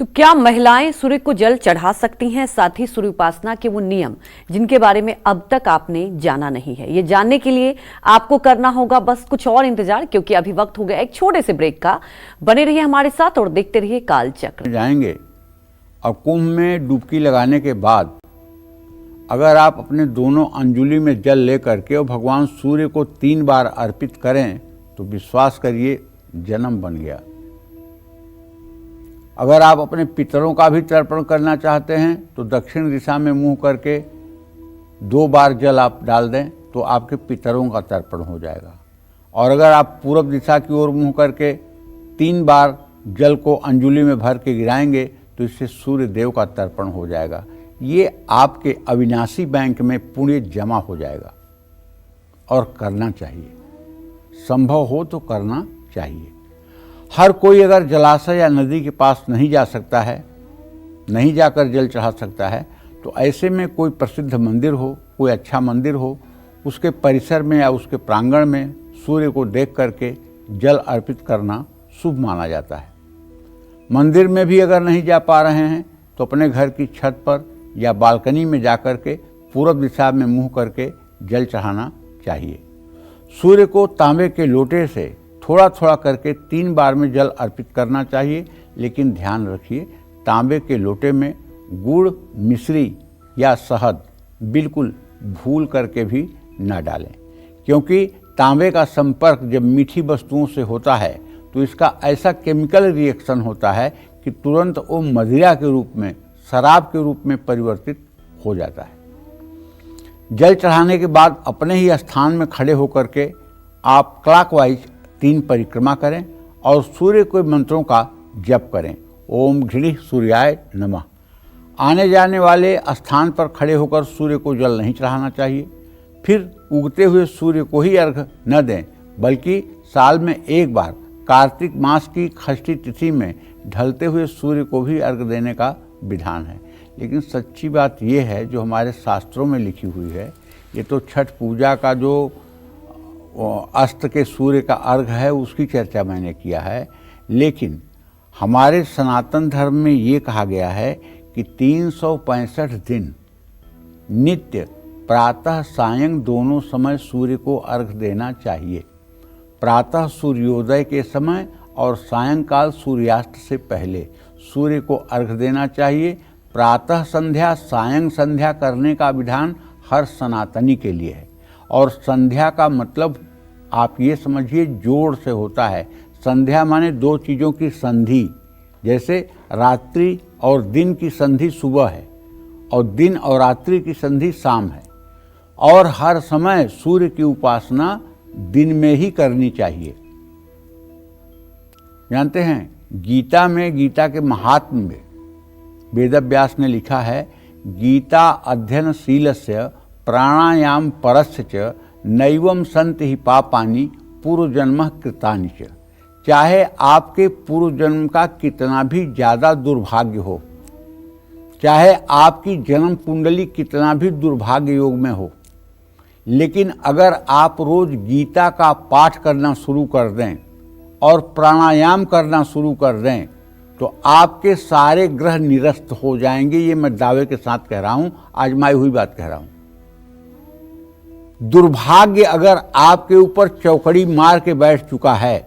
तो क्या महिलाएं सूर्य को जल चढ़ा सकती हैं? साथ ही सूर्य उपासना के वो नियम जिनके बारे में अब तक आपने जाना नहीं है, ये जानने के लिए आपको करना होगा बस कुछ और इंतजार, क्योंकि अभी वक्त हो गया एक छोटे से ब्रेक का। बने रहिए हमारे साथ और देखते रहिए काल चक्र। जाएंगे और कुंभ में डुबकी लगाने के बाद अगर आप अपने दोनों अंजुली में जल लेकर के और भगवान सूर्य को 3 बार अर्पित करें तो विश्वास करिए जन्म बन गया। अगर आप अपने पितरों का भी तर्पण करना चाहते हैं तो दक्षिण दिशा में मुंह करके 2 बार जल आप डाल दें तो आपके पितरों का तर्पण हो जाएगा। और अगर आप पूर्व दिशा की ओर मुंह करके 3 बार जल को अंजुली में भर के गिराएंगे तो इससे सूर्य देव का तर्पण हो जाएगा। ये आपके अविनाशी बैंक में पुण्य जमा हो जाएगा और करना चाहिए। संभव हो तो करना चाहिए। हर कोई अगर जलाशय या नदी के पास नहीं जा सकता है, नहीं जाकर जल चढ़ा सकता है, तो ऐसे में कोई प्रसिद्ध मंदिर हो, कोई अच्छा मंदिर हो, उसके परिसर में या उसके प्रांगण में सूर्य को देख करके जल अर्पित करना शुभ माना जाता है। मंदिर में भी अगर नहीं जा पा रहे हैं तो अपने घर की छत पर या बालकनी में जाकर के पूर्व दिशा में मुंह करके जल चढ़ाना चाहिए। सूर्य को तांबे के लोटे से थोड़ा थोड़ा करके 3 बार में जल अर्पित करना चाहिए, लेकिन ध्यान रखिए तांबे के लोटे में गुड़, मिश्री या शहद बिल्कुल भूल करके भी न डालें, क्योंकि तांबे का संपर्क जब मीठी वस्तुओं से होता है तो इसका ऐसा केमिकल रिएक्शन होता है कि तुरंत वो मदिरा के रूप में, शराब के रूप में परिवर्तित हो जाता है। जल चढ़ाने के बाद अपने ही स्थान में खड़े होकर के आप क्लॉकवाइज 3 परिक्रमा करें और सूर्य के मंत्रों का जप करें। ओम घृणि सूर्याय नमः। आने जाने वाले स्थान पर खड़े होकर सूर्य को जल नहीं चढ़ाना चाहिए। फिर उगते हुए सूर्य को ही अर्घ न दें, बल्कि साल में एक बार कार्तिक मास की षष्ठी तिथि में ढलते हुए सूर्य को भी अर्घ देने का विधान है। लेकिन सच्ची बात यह है जो हमारे शास्त्रों में लिखी हुई है, ये तो छठ पूजा का जो अस्त के सूर्य का अर्घ है उसकी चर्चा मैंने किया है, लेकिन हमारे सनातन धर्म में ये कहा गया है कि 365 दिन नित्य प्रातः सायं दोनों समय सूर्य को अर्घ देना चाहिए। प्रातः सूर्योदय के समय और सायंकाल सूर्यास्त से पहले सूर्य को अर्घ देना चाहिए। प्रातः संध्या, सायं संध्या करने का विधान हर सनातनी के लिए है। और संध्या का मतलब आप ये समझिए जोड़ से होता है। संध्या माने 2 चीज़ों की संधि, जैसे रात्रि और दिन की संधि सुबह है और दिन और रात्रि की संधि शाम है। और हर समय सूर्य की उपासना दिन में ही करनी चाहिए। जानते हैं गीता में, गीता के महात्म्य में वेदव्यास ने लिखा है, गीता अध्ययनशीलस्य प्राणायाम परस्य च नैवम सन्ति हि पापानि पूर्व जन्म कृतानि च। चाहे आपके पूर्व जन्म का कितना भी ज़्यादा दुर्भाग्य हो, चाहे आपकी जन्म कुंडली कितना भी दुर्भाग्य योग में हो, लेकिन अगर आप रोज गीता का पाठ करना शुरू कर दें और प्राणायाम करना शुरू कर दें तो आपके सारे ग्रह निरस्त हो जाएंगे। ये मैं दावे के साथ कह रहा हूं, आजमाई हुई बात कह रहा हूं। दुर्भाग्य अगर आपके ऊपर चौकड़ी मार के बैठ चुका है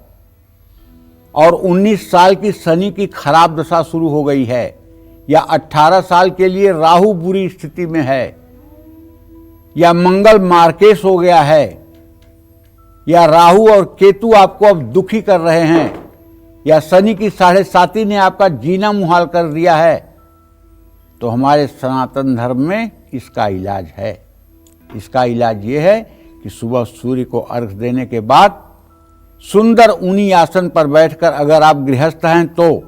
और 19 साल की शनि की खराब दशा शुरू हो गई है, या 18 साल के लिए राहु बुरी स्थिति में है, या मंगल मार्केश हो गया है, या राहु और केतु आपको अब दुखी कर रहे हैं, या शनि की 7.5 ने आपका जीना मुहाल कर दिया है, तो हमारे सनातन धर्म में इसका इलाज है। इसका इलाज ये है कि सुबह सूर्य को अर्घ देने के बाद सुंदर ऊनी आसन पर बैठकर, अगर आप गृहस्थ हैं तो,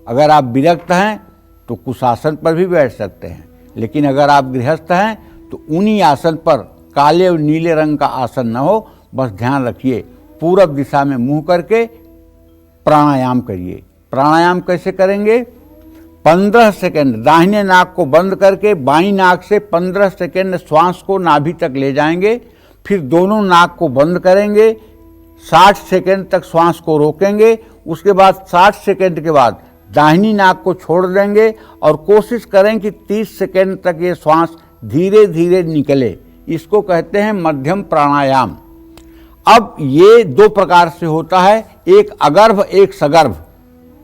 अगर आप विरक्त हैं तो कुशासन पर भी बैठ सकते हैं, लेकिन अगर आप गृहस्थ हैं तो उन्हीं आसन पर काले और नीले रंग का आसन न हो, बस ध्यान रखिए पूरब दिशा में मुंह करके प्राणायाम करिए। प्राणायाम कैसे करेंगे? 15 सेकंड दाहिने नाक को बंद करके बाईं नाक से 15 सेकंड श्वास को नाभि तक ले जाएंगे, फिर दोनों नाक को बंद करेंगे, 60 सेकंड तक श्वास को रोकेंगे, उसके बाद 60 सेकंड के बाद दाहिनी नाक को छोड़ देंगे और कोशिश करें कि 30 सेकंड तक ये श्वास धीरे धीरे निकले। इसको कहते हैं मध्यम प्राणायाम। अब ये दो प्रकार से होता है, एक अगर्भ एक सगर्भ।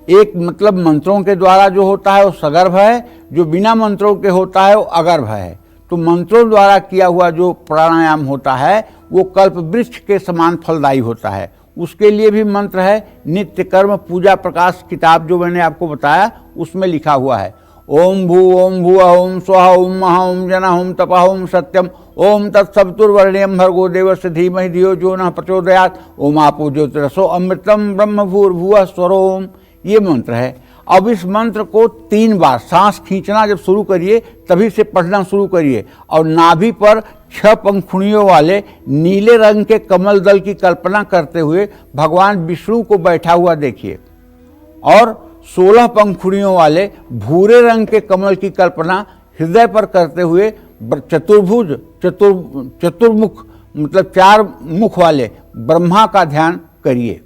एक मतलब मंत्रों के द्वारा जो होता है वो सगर्भ है, जो बिना मंत्रों के होता है वो अगर्भ है। तो मंत्रों द्वारा किया हुआ जो प्राणायाम होता है वो कल्प वृक्ष के समान फलदायी होता है। उसके लिए भी मंत्र है, नित्य कर्म पूजा प्रकाश किताब जो मैंने आपको बताया उसमें लिखा हुआ है। ओम भुव ओम स्वः ओम महा ओम जना ओम तपः ओम सत्यम ओम तत्सवितुर्वरेण्यं भर्गो देवस्य धीमहि धियो यो नः प्रचोदयात् ओम आपो ज्योतिरसो अमृतम ब्रह्म भूर्भुवः स्वरोम। ये मंत्र है। अब इस मंत्र को 3 बार सांस खींचना जब शुरू करिए तभी से पढ़ना शुरू करिए और नाभि पर 6 पंखुड़ियों वाले नीले रंग के कमल दल की कल्पना करते हुए भगवान विष्णु को बैठा हुआ देखिए और 16 पंखुड़ियों वाले भूरे रंग के कमल की कल्पना हृदय पर करते हुए चतुर्भुज चतुर्मुख मतलब 4 मुख वाले ब्रह्मा का ध्यान करिए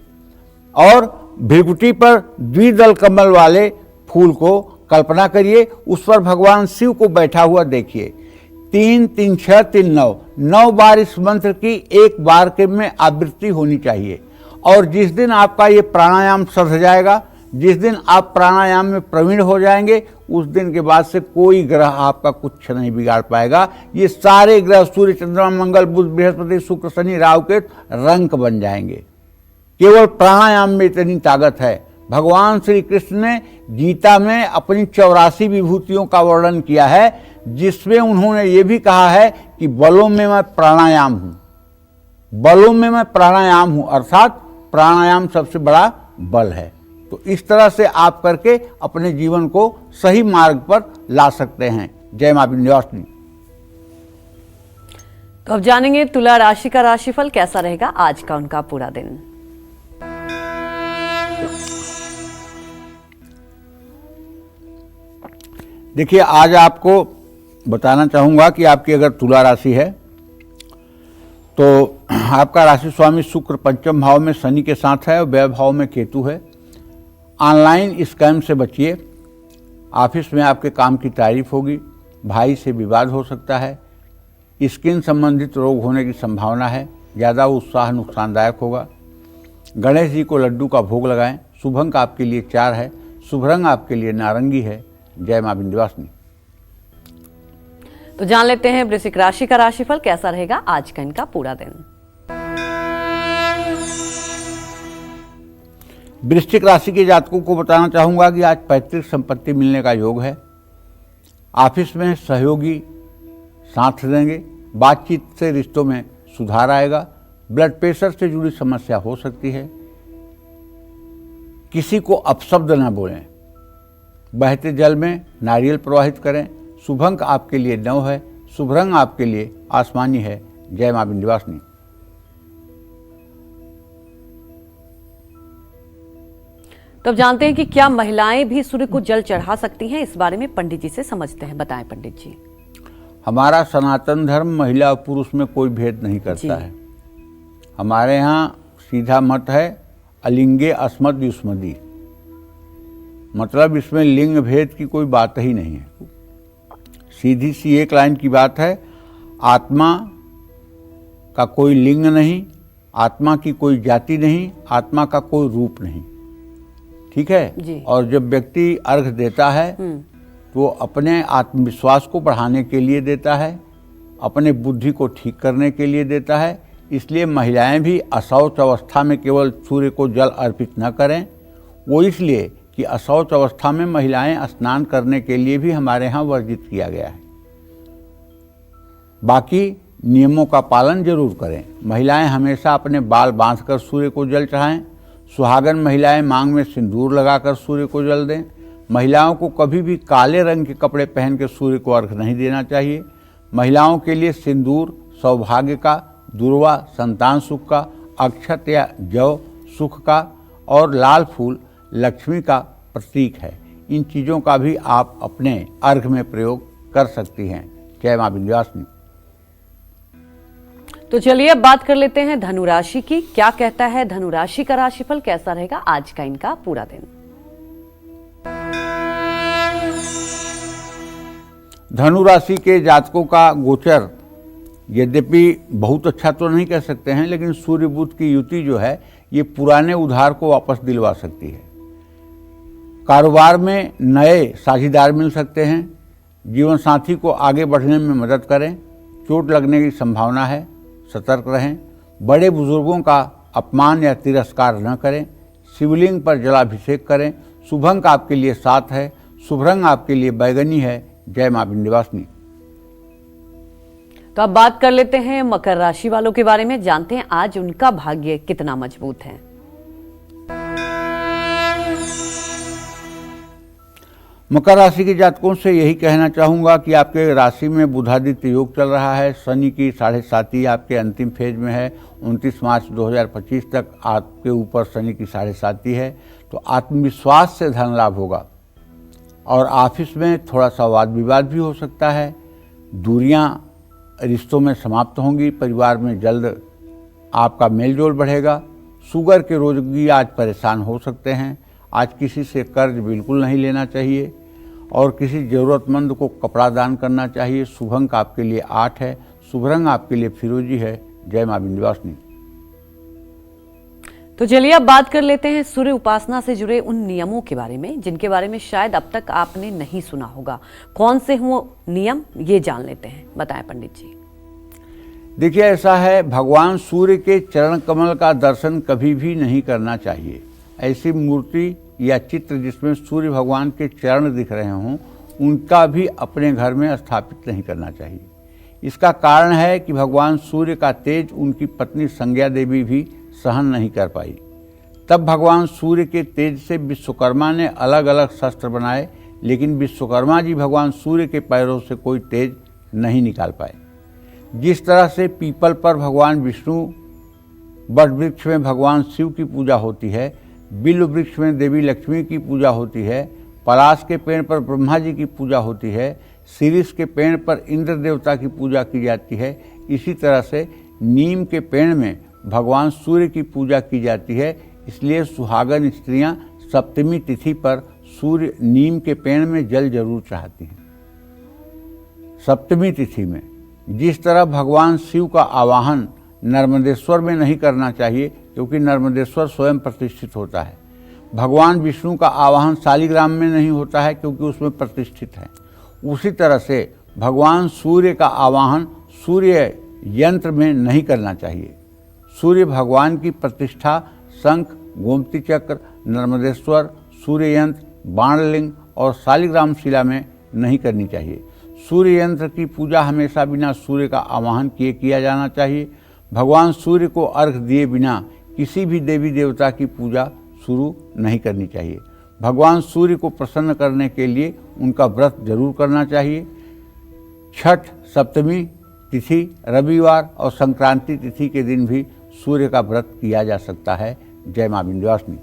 और भृगुटी पर द्विदल कमल वाले फूल को कल्पना करिए, उस पर भगवान शिव को बैठा हुआ देखिए। 3 3 6 3 9 9 बार इस मंत्र की एक बार के में आवृत्ति होनी चाहिए। और जिस दिन आपका ये प्राणायाम सध जाएगा, जिस दिन आप प्राणायाम में प्रवीण हो जाएंगे, उस दिन के बाद से कोई ग्रह आपका कुछ नहीं बिगाड़ पाएगा। ये सारे ग्रह सूर्य चंद्रमा मंगल बुध बृहस्पति शुक्र शनि राहु केतु रंक बन जाएंगे। केवल प्राणायाम में इतनी ताकत है। भगवान श्री कृष्ण ने गीता में अपनी 84 विभूतियों का वर्णन किया है, जिसमें उन्होंने ये भी कहा है कि बलों में मैं प्राणायाम हूं, बलों में मैं प्राणायाम हूं, अर्थात प्राणायाम सबसे बड़ा बल है। तो इस तरह से आप करके अपने जीवन को सही मार्ग पर ला सकते हैं। जय मां विंध्यवासिनी। तो अब जानेंगे तुला राशि का राशिफल कैसा रहेगा आज का उनका पूरा दिन। देखिए, आज आपको बताना चाहूँगा कि आपकी अगर तुला राशि है तो आपका राशि स्वामी शुक्र पंचम भाव में शनि के साथ है और व्यय भाव में केतु है। ऑनलाइन स्कैम से बचिए। ऑफिस में आपके काम की तारीफ होगी, भाई से विवाद हो सकता है, स्किन संबंधित रोग होने की संभावना है, ज़्यादा उत्साह नुकसानदायक होगा। गणेश जी को लड्डू का भोग लगाएं। शुभ अंक आपके लिए 4 है, शुभ रंग आपके लिए नारंगी है। जय मां विंध्यवासिनी। तो जान लेते हैं वृश्चिक राशि का राशिफल कैसा रहेगा आज का इनका पूरा दिन। वृश्चिक राशि के जातकों को बताना चाहूंगा कि आज पैतृक संपत्ति मिलने का योग है। ऑफिस में सहयोगी साथ देंगे, बातचीत से रिश्तों में सुधार आएगा। ब्लड प्रेशर से जुड़ी समस्या हो सकती है। किसी को अपशब्द न बोलें। बहते जल में नारियल प्रवाहित करें। शुभ अंक आपके लिए 9 है, शुभ रंग आपके लिए आसमानी है। जय मां विंध्यवासिनी। तो अब जानते हैं कि क्या महिलाएं भी सूर्य को जल चढ़ा सकती हैं। इस बारे में पंडित जी से समझते हैं। बताएं पंडित जी। हमारा सनातन धर्म महिला और पुरुष में कोई भेद नहीं करता है। हमारे यहाँ सीधा मत है, अलिंगे अस्मद युष्मदी, मतलब इसमें लिंग भेद की कोई बात ही नहीं है। सीधी सी एक लाइन की बात है, आत्मा का कोई लिंग नहीं, आत्मा की कोई जाति नहीं, आत्मा का कोई रूप नहीं। ठीक है जी। और जब व्यक्ति अर्घ देता है तो वो अपने आत्मविश्वास को बढ़ाने के लिए देता है, अपने बुद्धि को ठीक करने के लिए देता है। इसलिए महिलाएं भी अशौच अवस्था में केवल सूर्य को जल अर्पित न करें। वो इसलिए कि अशौच अवस्था में महिलाएं स्नान करने के लिए भी हमारे यहाँ वर्जित किया गया है। बाकी नियमों का पालन जरूर करें। महिलाएं हमेशा अपने बाल बांधकर सूर्य को जल चढ़ाएं। सुहागन महिलाएं मांग में सिंदूर लगाकर सूर्य को जल दें। महिलाओं को कभी भी काले रंग के कपड़े पहन के सूर्य को अर्घ नहीं देना चाहिए। महिलाओं के लिए सिंदूर सौभाग्य का, दूर्वा संतान सुख का, अक्षत या जौ सुख का और लाल फूल लक्ष्मी का प्रतीक है। इन चीज़ों का भी आप अपने अर्घ में प्रयोग कर सकती हैं। जय मां विंध्यवासिनी। तो चलिए अब बात कर लेते हैं धनु राशि की। क्या कहता है धनु राशि का राशिफल, कैसा रहेगा आज का इनका पूरा दिन। धनु राशि के जातकों का गोचर यद्यपि बहुत अच्छा तो नहीं कह सकते हैं, लेकिन सूर्य बुध की युति जो है ये पुराने उधार को वापस दिलवा सकती है। कारोबार में नए साझीदार मिल सकते हैं। जीवन साथी को आगे बढ़ने में मदद करें। चोट लगने की संभावना है, सतर्क रहें। बड़े बुजुर्गों का अपमान या तिरस्कार न करें। शिवलिंग पर जलाभिषेक करें। शुभ अंक आपके लिए 7 है। शुभ रंग आपके लिए बैगनी है। जय मां विंध्यवासिनी। तो अब बात कर लेते हैं मकर राशि वालों के बारे में, जानते हैं आज उनका भाग्य कितना मजबूत है। मकर राशि के जातकों से यही कहना चाहूँगा कि आपके राशि में बुधादित्य योग चल रहा है। शनि की 7.5 आपके अंतिम फेज में है। 29 मार्च 2025 तक आपके ऊपर शनि की 7.5 है। तो आत्मविश्वास से धन लाभ होगा और ऑफिस में थोड़ा सा वाद विवाद भी हो सकता है। दूरियां रिश्तों में समाप्त होंगी। परिवार में जल्द आपका मेलजोल बढ़ेगा। शुगर के रोगी आज परेशान हो सकते हैं। आज किसी से कर्ज बिल्कुल नहीं लेना चाहिए और किसी ज़रूरतमंद को कपड़ा दान करना चाहिए। शुभ अंक आपके लिए 8 है। शुभ रंग आपके लिए फिरोजी है। जय मां विंध्यवासिनी। तो चलिए अब बात कर लेते हैं सूर्य उपासना से जुड़े उन नियमों के बारे में जिनके बारे में शायद अब तक आपने नहीं सुना होगा। कौन से वो नियम, ये जान लेते हैं। बताएं पंडित जी। देखिए, ऐसा है, भगवान सूर्य के चरण कमल का दर्शन कभी भी नहीं करना चाहिए। ऐसी मूर्ति या चित्र जिसमें सूर्य भगवान के चरण दिख रहे हों, उनका भी अपने घर में स्थापित नहीं करना चाहिए। इसका कारण है कि भगवान सूर्य का तेज उनकी पत्नी संज्ञा देवी भी सहन नहीं कर पाई। तब भगवान सूर्य के तेज से विश्वकर्मा ने अलग अलग शस्त्र बनाए, लेकिन विश्वकर्मा जी भगवान सूर्य के पैरों से कोई तेज नहीं निकाल पाए। जिस तरह से पीपल पर भगवान विष्णु, बट वृक्ष में भगवान शिव की पूजा होती है, बिल्व वृक्ष में देवी लक्ष्मी की पूजा होती है, पलाश के पेड़ पर ब्रह्मा जी की पूजा होती है, शीरिष के पेड़ पर इंद्र देवता की पूजा की जाती है, इसी तरह से नीम के पेड़ में भगवान सूर्य की पूजा की जाती है। इसलिए सुहागन स्त्रियां सप्तमी तिथि पर सूर्य नीम के पेड़ में जल जरूर चढ़ाती हैं। सप्तमी तिथि में जिस तरह भगवान शिव का आवाहन नर्मदेश्वर में नहीं करना चाहिए, क्योंकि नर्मदेश्वर स्वयं प्रतिष्ठित होता है। भगवान विष्णु का आवाहन शालिग्राम में नहीं होता है, क्योंकि उसमें प्रतिष्ठित है। उसी तरह से भगवान सूर्य का आवाहन सूर्य यंत्र में नहीं करना चाहिए। सूर्य भगवान की प्रतिष्ठा शंख, गोमती चक्र, नर्मदेश्वर, सूर्य यंत्र, बाणलिंग और शालिग्राम शिला में नहीं करनी चाहिए। सूर्य यंत्र की पूजा हमेशा बिना सूर्य का आवाहन किए किया जाना चाहिए। भगवान सूर्य को अर्घ दिए बिना किसी भी देवी देवता की पूजा शुरू नहीं करनी चाहिए। भगवान सूर्य को प्रसन्न करने के लिए उनका व्रत जरूर करना चाहिए। छठ, सप्तमी तिथि, रविवार और संक्रांति तिथि के दिन भी सूर्य का व्रत किया जा सकता है। जय मां विंध्यवासिनी।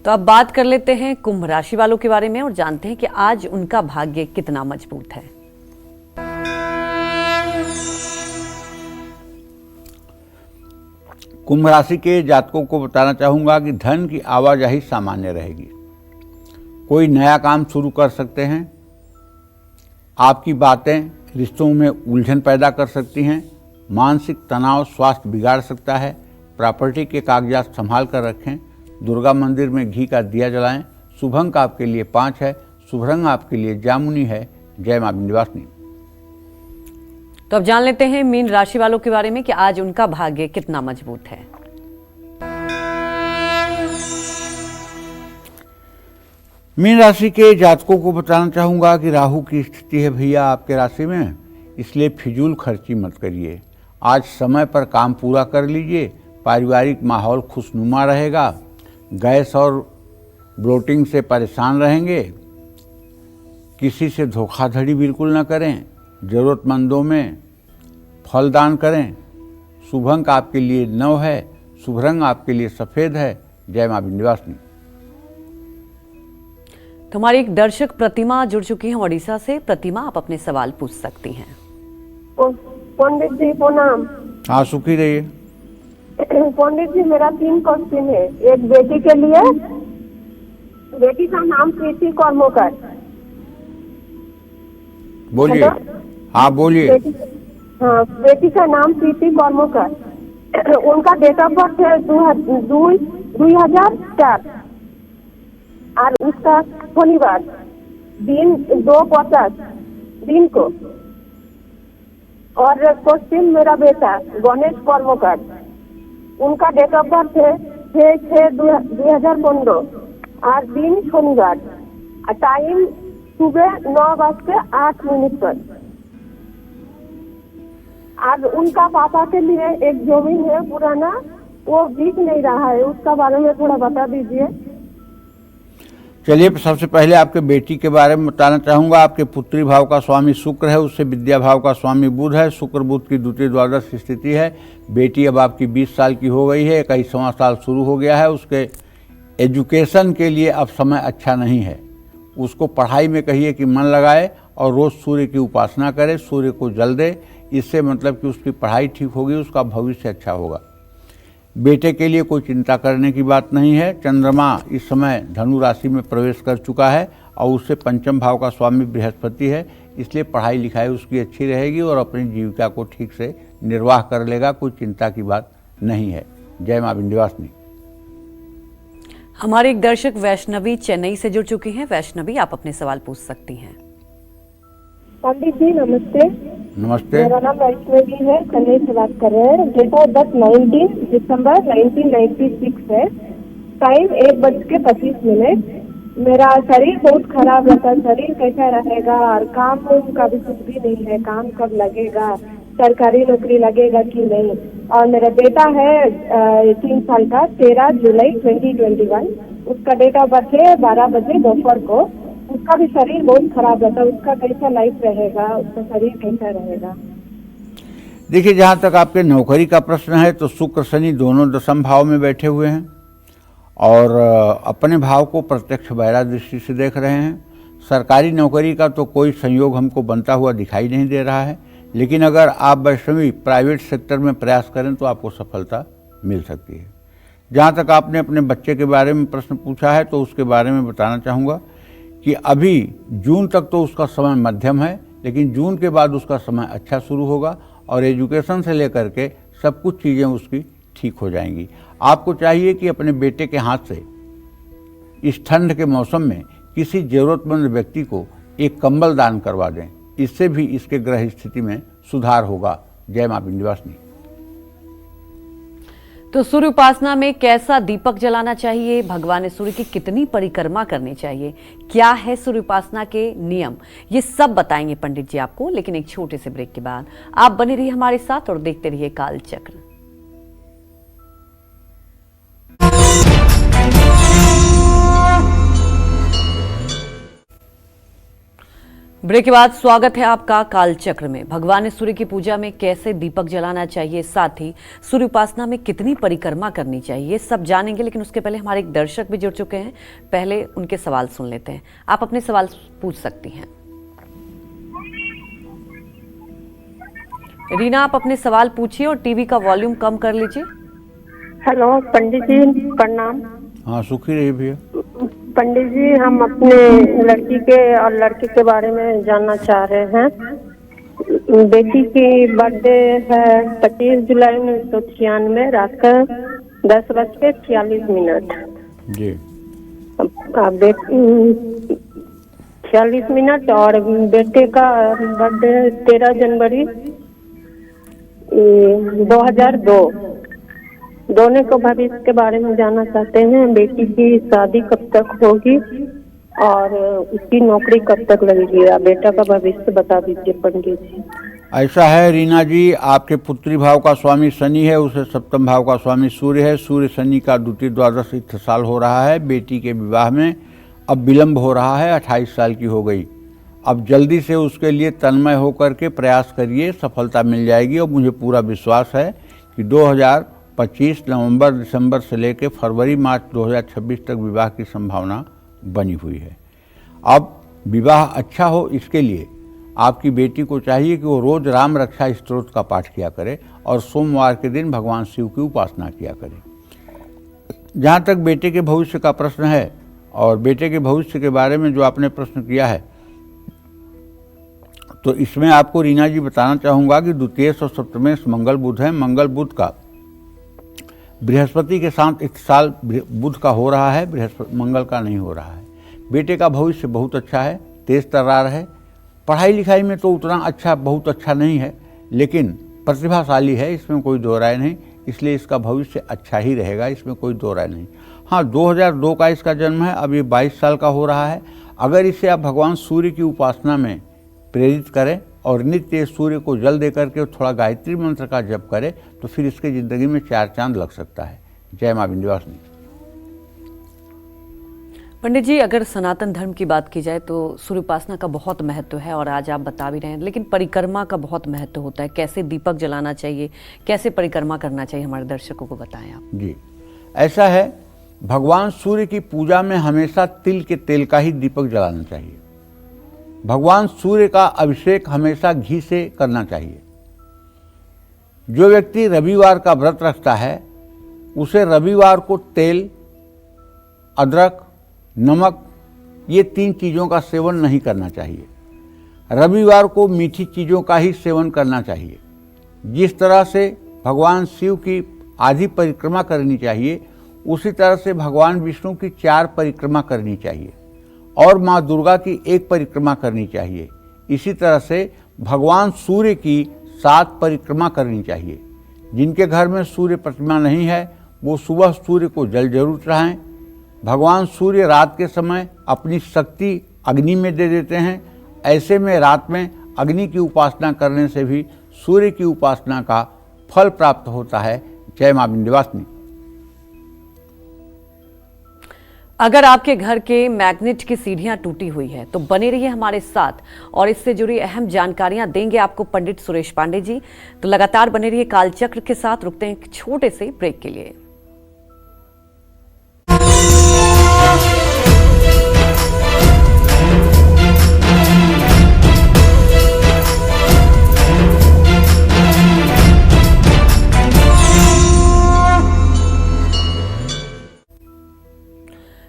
तो अब बात कर लेते हैं कुंभ राशि वालों के बारे में और जानते हैं कि आज उनका भाग्य कितना मजबूत है। कुंभ राशि के जातकों को बताना चाहूँगा कि धन की आवाजाही सामान्य रहेगी। कोई नया काम शुरू कर सकते हैं। आपकी बातें रिश्तों में उलझन पैदा कर सकती हैं। मानसिक तनाव स्वास्थ्य बिगाड़ सकता है। प्रॉपर्टी के कागजात संभाल कर रखें। दुर्गा मंदिर में घी का दिया जलाएं। शुभ अंक आपके लिए 5 है। शुभ रंग आपके लिए जामुनी है। जय मां विंध्यवासिनी। तो अब जान लेते हैं मीन राशि वालों के बारे में कि आज उनका भाग्य कितना मजबूत है। मीन राशि के जातकों को बताना चाहूँगा कि राहु की स्थिति है भैया आपके राशि में, इसलिए फिजूल खर्ची मत करिए। आज समय पर काम पूरा कर लीजिए। पारिवारिक माहौल खुशनुमा रहेगा। गैस और ब्लोटिंग से परेशान रहेंगे। किसी से धोखाधड़ी बिल्कुल ना करें। ज़रूरतमंदों में फल दान करें। शुभ अंक आपके लिए 9 है। शुभ रंग आपके लिए सफ़ेद है। जय मां विंध्यवासिनी। तो हमारी एक दर्शक प्रतिमा जुड़ चुकी हैं ओडिशा से। प्रतिमा, आप अपने सवाल पूछ सकती हैं। पंडित जी प्रणाम। हाँ, सुखी रहिए। पंडित जी, मेरा 3 क्वेश्चन है। एक बेटी के लिए, बेटी का नाम प्रीति कर्मकर। बोलिए। हेलो? हाँ, बोलिए। हाँ, बेटी का नाम प्रीति कर्मकर। उनका डेट ऑफ बर्थ है 2004 और उसका शनिवार दिन 2:50 दिन को। और क्वेश्चन मेरा बेटा गणेश कर्मकर, उनका डेट ऑफ बर्थ है 6/6/2015 और दिन शनिवार और टाइम सुबह 9:08 पर। और उनका पापा के लिए एक जमीन है पुराना, वो बिक नहीं रहा है, उसका बारे में थोड़ा बता दीजिए। चलिए, सबसे पहले आपके बेटी के बारे में बताना चाहूँगा। आपके पुत्री भाव का स्वामी शुक्र है, उससे विद्या भाव का स्वामी बुध है। शुक्र बुध की द्वितीय द्वादश स्थिति है। बेटी अब आपकी 20 साल की हो गई है, 21वां साल शुरू हो गया है। उसके एजुकेशन के लिए अब समय अच्छा नहीं है। उसको पढ़ाई में कहिए कि मन लगाए और रोज़ सूर्य की उपासना करे, सूर्य को जल दे। इससे मतलब कि उसकी पढ़ाई ठीक होगी, उसका भविष्य अच्छा होगा। बेटे के लिए कोई चिंता करने की बात नहीं है। चंद्रमा इस समय धनु राशि में प्रवेश कर चुका है और उससे पंचम भाव का स्वामी बृहस्पति है, इसलिए पढ़ाई लिखाई उसकी अच्छी रहेगी और अपनी जीविका को ठीक से निर्वाह कर लेगा। कोई चिंता की बात नहीं है। जय मां विंध्यवासिनी। हमारे एक दर्शक वैष्णवी चेन्नई से जुड़ चुकी हैं। वैष्णवी, आप अपने सवाल पूछ सकती हैं। पंडित जी नमस्ते। नमस्ते। मेरा नाम वैष्णवी है, चेन्नई से बात कर रहे हैं। डेट ऑफ बर्थ 19 दिसंबर 1996 है। टाइम 1:25। मेरा शरीर बहुत खराब रहता है, शरीर कैसा रहेगा और काम का भी कुछ भी नहीं है, काम कब लगेगा, सरकारी नौकरी लगेगा कि नहीं। और मेरा बेटा है 3 साल का, 13 जुलाई 2021। उसका डेट ऑफ बर्थ है 12 बजे दोपहर को। उसका भी शरीर बहुत खराब रहता है, उसका कैसा लाइफ रहेगा, उसका शरीर कैसा रहेगा। देखिए, जहाँ तक आपके नौकरी का प्रश्न है तो शुक्र शनि दोनों दशम भाव में बैठे हुए हैं और अपने भाव को प्रत्यक्ष बैरा दृष्टि से देख रहे हैं। सरकारी नौकरी का तो कोई संयोग हमको बनता हुआ दिखाई नहीं दे रहा है, लेकिन अगर आप वैष्णवी प्राइवेट सेक्टर में प्रयास करें तो आपको सफलता मिल सकती है। जहाँ तक आपने अपने बच्चे के बारे में प्रश्न पूछा है तो उसके बारे में बताना चाहूँगा कि अभी जून तक तो उसका समय मध्यम है, लेकिन जून के बाद उसका समय अच्छा शुरू होगा और एजुकेशन से लेकर के सब कुछ चीज़ें उसकी ठीक हो जाएंगी। आपको चाहिए कि अपने बेटे के हाथ से इस ठंड के मौसम में किसी ज़रूरतमंद व्यक्ति को एक कंबल दान करवा दें। इससे भी इसके ग्रह स्थिति में सुधार होगा। जय मां विंध्यवासिनी। तो सूर्य उपासना में कैसा दीपक जलाना चाहिए, भगवान सूर्य की कितनी परिक्रमा करनी चाहिए, क्या है सूर्य उपासना के नियम, ये सब बताएंगे पंडित जी आपको। लेकिन एक छोटे से ब्रेक के बाद आप बने रहिए हमारे साथ और देखते रहिए काल चक्र। ब्रेक के बाद स्वागत है आपका काल चक्र में। भगवान सूर्य की पूजा में कैसे दीपक जलाना चाहिए, साथ ही सूर्य उपासना में कितनी परिक्रमा करनी चाहिए, ये सब जानेंगे। लेकिन उसके पहले हमारे एक दर्शक भी जुड़ चुके हैं, पहले उनके सवाल सुन लेते हैं। आप अपने सवाल पूछ सकती हैं। रीना, आप अपने सवाल पूछिए और टीवी का वॉल्यूम कम कर लीजिए। हेलो पंडित जी प्रणाम। हाँ, सुखी रहिए भैया। पंडित जी, हम अपने लड़की के और लड़के के बारे में जानना चाह रहे हैं। बेटी की बर्थडे है 25 जुलाई 1996 रात का 10:46 जी। 46 और बेटे का बर्थडे 13 जनवरी 2002। दोनों को भविष्य के बारे में जानना चाहते हैं। बेटी की शादी कब तक होगी और उसकी नौकरी कब तक लगेगी। बेटा का भविष्य बता दीजिए पंडित जी। ऐसा है रीना जी, आपके पुत्री भाव का स्वामी शनि है, उसे सप्तम भाव का स्वामी सूर्य है। सूर्य शनि का द्वितीय द्वादश इत्थसाल हो रहा है। बेटी के विवाह में अब विलंब हो रहा है, 28 साल की हो गई। अब जल्दी से उसके लिए तन्मय होकर के प्रयास करिए, सफलता मिल जाएगी। और मुझे पूरा विश्वास है कि 2025 नवंबर दिसंबर से लेकर फरवरी मार्च 2026 तक विवाह की संभावना बनी हुई है। अब विवाह अच्छा हो, इसके लिए आपकी बेटी को चाहिए कि वो रोज राम रक्षा स्तोत्र का पाठ किया करे और सोमवार के दिन भगवान शिव की उपासना किया करे। जहाँ तक बेटे के भविष्य का प्रश्न है और बेटे के भविष्य के बारे में जो आपने प्रश्न किया है, तो इसमें आपको रीना जी बताना चाहूँगा कि द्वितीय और सप्तमेश मंगल बुध है। मंगल बुध का बृहस्पति के साथ इत्तेसाल बुध का हो रहा है, बृहस्पति मंगल का नहीं हो रहा है। बेटे का भविष्य बहुत अच्छा है, तेज तर्रार है। पढ़ाई लिखाई में तो उतना अच्छा बहुत अच्छा नहीं है, लेकिन प्रतिभाशाली है, इसमें कोई दो राय नहीं। इसलिए इसका भविष्य अच्छा ही रहेगा, इसमें कोई दो राय नहीं। हाँ, 2002 का इसका जन्म है, अब ये 22 साल का हो रहा है। अगर इसे आप भगवान सूर्य की उपासना में प्रेरित करें और नित्य सूर्य को जल दे करके थोड़ा गायत्री मंत्र का जप करें, तो फिर इसके ज़िंदगी में 4 चांद लग सकता है। जय माँ विंध्यवासिनी। पंडित जी, अगर सनातन धर्म की बात की जाए तो सूर्य उपासना का बहुत महत्व है और आज आप बता भी रहे हैं, लेकिन परिक्रमा का बहुत महत्व होता है। कैसे दीपक जलाना चाहिए, कैसे परिक्रमा करना चाहिए, हमारे दर्शकों को बताएं आप। जी, ऐसा है, भगवान सूर्य की पूजा में हमेशा तिल के तेल का ही दीपक जलाना चाहिए। भगवान सूर्य का अभिषेक हमेशा घी से करना चाहिए। जो व्यक्ति रविवार का व्रत रखता है, उसे रविवार को तेल, अदरक, नमक, ये 3 चीज़ों का सेवन नहीं करना चाहिए। रविवार को मीठी चीज़ों का ही सेवन करना चाहिए। जिस तरह से भगवान शिव की आधी परिक्रमा करनी चाहिए, उसी तरह से भगवान विष्णु की 4 परिक्रमा करनी चाहिए और माँ दुर्गा की 1 परिक्रमा करनी चाहिए। इसी तरह से भगवान सूर्य की 7 परिक्रमा करनी चाहिए। जिनके घर में सूर्य प्रतिमा नहीं है, वो सुबह सूर्य को जल जरूर चढ़ाएं। भगवान सूर्य रात के समय अपनी शक्ति अग्नि में दे देते हैं। ऐसे में रात में अग्नि की उपासना करने से भी सूर्य की उपासना का फल प्राप्त होता है। जय माँ विंध्यवासिनी। अगर आपके घर के मैग्नेट की सीढ़ियां टूटी हुई है तो बने रहिए हमारे साथ और इससे जुड़ी अहम जानकारियां देंगे आपको पंडित सुरेश पांडे जी। तो लगातार बने रहिए कालचक्र के साथ। रुकते हैं एक छोटे से ब्रेक के लिए।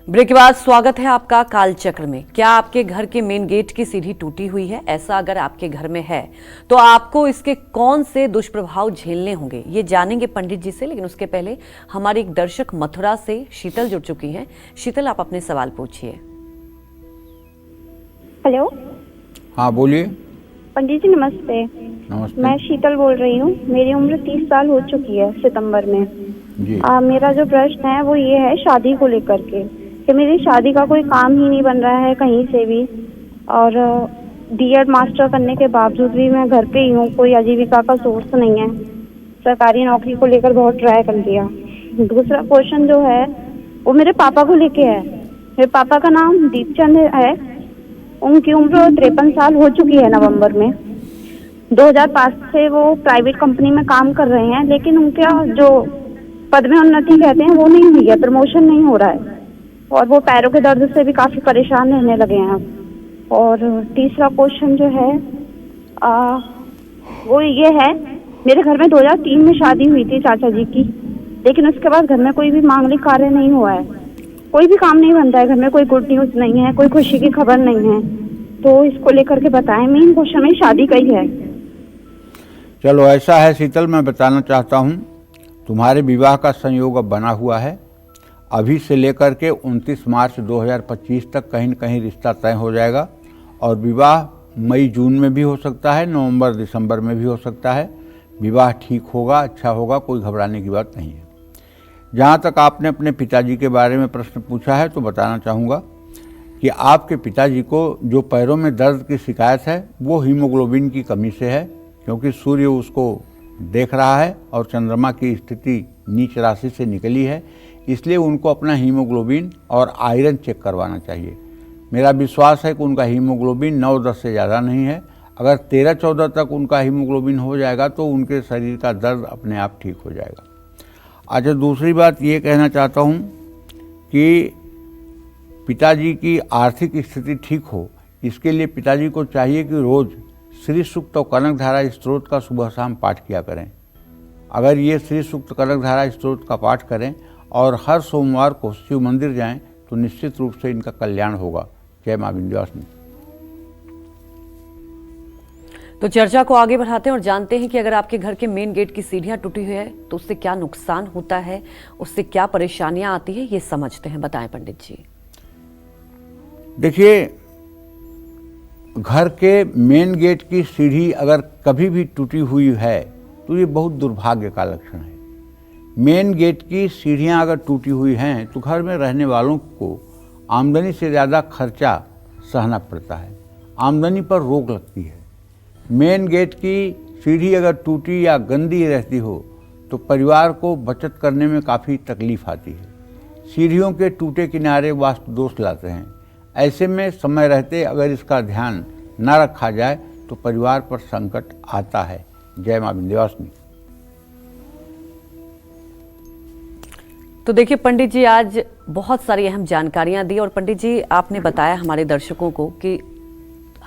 ब्रेक के बाद स्वागत है आपका कालचक्र में। क्या आपके घर के मेन गेट की सीढ़ी टूटी हुई है? ऐसा अगर आपके घर में है तो आपको इसके कौन से दुष्प्रभाव झेलने होंगे, ये जानेंगे पंडित जी से। लेकिन उसके पहले हमारी एक दर्शक मथुरा से शीतल जुड़ चुकी हैं। शीतल, आप अपने सवाल पूछिए। हेलो। हाँ, बोलिए। पंडित जी नमस्ते। नमस्ते। मैं शीतल बोल रही हूँ। मेरी उम्र 30 साल हो चुकी है सितंबर में जी। मेरा जो प्रश्न है वो ये है शादी को लेकर के कि मेरी शादी का कोई काम ही नहीं बन रहा है कहीं से भी, और डीएड मास्टर करने के बावजूद भी मैं घर पे ही हूँ। कोई आजीविका का सोर्स नहीं है। सरकारी नौकरी को लेकर बहुत ट्राई कर लिया। दूसरा क्वेश्चन जो है वो मेरे पापा को लेके है। मेरे पापा का नाम दीपचंद है। उनकी उम्र 53 साल हो चुकी है नवंबर में। 2005 से वो प्राइवेट कंपनी में काम कर रहे हैं, लेकिन उनका जो पद में उन्नति कहते हैं वो नहीं हुई है, प्रमोशन नहीं हो रहा है और वो पैरों के दर्द से भी काफी परेशान रहने लगे हैं अब। और तीसरा क्वेश्चन जो है वो ये है, मेरे घर में 2003 में शादी हुई थी चाचा जी की, लेकिन उसके बाद घर में कोई भी मांगलिक कार्य नहीं हुआ है। कोई भी काम नहीं बनता है घर में, कोई गुड न्यूज नहीं है, कोई खुशी की खबर नहीं है। तो इसको लेकर के बताएं। मेन क्वेश्चन में शादी का ही है। चलो, ऐसा है शीतल, मैं बताना चाहता हूँ, तुम्हारे विवाह का संयोग अब बना हुआ है। अभी से लेकर के 29 मार्च 2025 तक कहीं न कहीं रिश्ता तय हो जाएगा और विवाह मई जून में भी हो सकता है, नवंबर दिसंबर में भी हो सकता है। विवाह ठीक होगा, अच्छा होगा, कोई घबराने की बात नहीं है। जहाँ तक आपने अपने पिताजी के बारे में प्रश्न पूछा है तो बताना चाहूँगा कि आपके पिताजी को जो पैरों में दर्द की शिकायत है वो हीमोग्लोबिन की कमी से है। क्योंकि सूर्य उसको देख रहा है और चंद्रमा की स्थिति नीच राशि से निकली है, इसलिए उनको अपना हीमोग्लोबिन और आयरन चेक करवाना चाहिए। मेरा विश्वास है कि उनका हीमोग्लोबिन 9-10 से ज़्यादा नहीं है। अगर 13-14 तक उनका हीमोग्लोबिन हो जाएगा तो उनके शरीर का दर्द अपने आप ठीक हो जाएगा। अच्छा, दूसरी बात ये कहना चाहता हूँ कि पिताजी की आर्थिक स्थिति ठीक हो, इसके लिए पिताजी को चाहिए कि रोज़ श्री सूक्त और कनकधारा स्त्रोत का सुबह शाम पाठ किया करें। अगर ये श्री सूक्त कनकधारा स्त्रोत का पाठ करें और हर सोमवार को शिव मंदिर जाएं तो निश्चित रूप से इनका कल्याण होगा। जय मां विंध्यवासिनी। तो चर्चा को आगे बढ़ाते हैं और जानते हैं कि अगर आपके घर के मेन गेट की सीढ़ियां टूटी हुई है तो उससे क्या नुकसान होता है, उससे क्या परेशानियां आती है, ये समझते हैं। बताएं पंडित जी। देखिए, घर के मेन गेट की सीढ़ी अगर कभी भी टूटी हुई है तो ये बहुत दुर्भाग्य का लक्षण है। मेन गेट की सीढ़ियां अगर टूटी हुई हैं तो घर में रहने वालों को आमदनी से ज़्यादा खर्चा सहना पड़ता है, आमदनी पर रोक लगती है। मेन गेट की सीढ़ी अगर टूटी या गंदी रहती हो तो परिवार को बचत करने में काफ़ी तकलीफ आती है। सीढ़ियों के टूटे किनारे वास्तु दोष लाते हैं। ऐसे में समय रहते अगर इसका ध्यान न रखा जाए तो परिवार पर संकट आता है। जय मां विंध्यवासिनी। तो देखिए पंडित जी, आज बहुत सारी अहम जानकारियां दी और पंडित जी आपने बताया हमारे दर्शकों को कि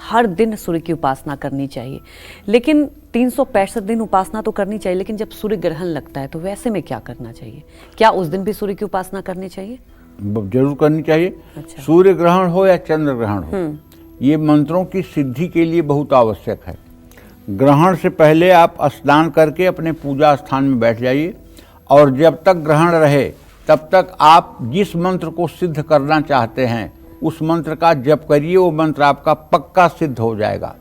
हर दिन सूर्य की उपासना करनी चाहिए, लेकिन 365 दिन उपासना तो करनी चाहिए, लेकिन जब सूर्य ग्रहण लगता है तो वैसे में क्या करना चाहिए? क्या उस दिन भी सूर्य की उपासना करनी चाहिए? जरूर करनी चाहिए। अच्छा। सूर्य ग्रहण हो या चंद्र ग्रहण हो, ये मंत्रों की सिद्धि के लिए बहुत आवश्यक है। ग्रहण से पहले आप स्नान करके अपने पूजा स्थान में बैठ जाइए और जब तक ग्रहण रहे तब तक आप जिस मंत्र को सिद्ध करना चाहते हैं उस मंत्र का जप करिए। वो मंत्र आपका पक्का सिद्ध हो जाएगा।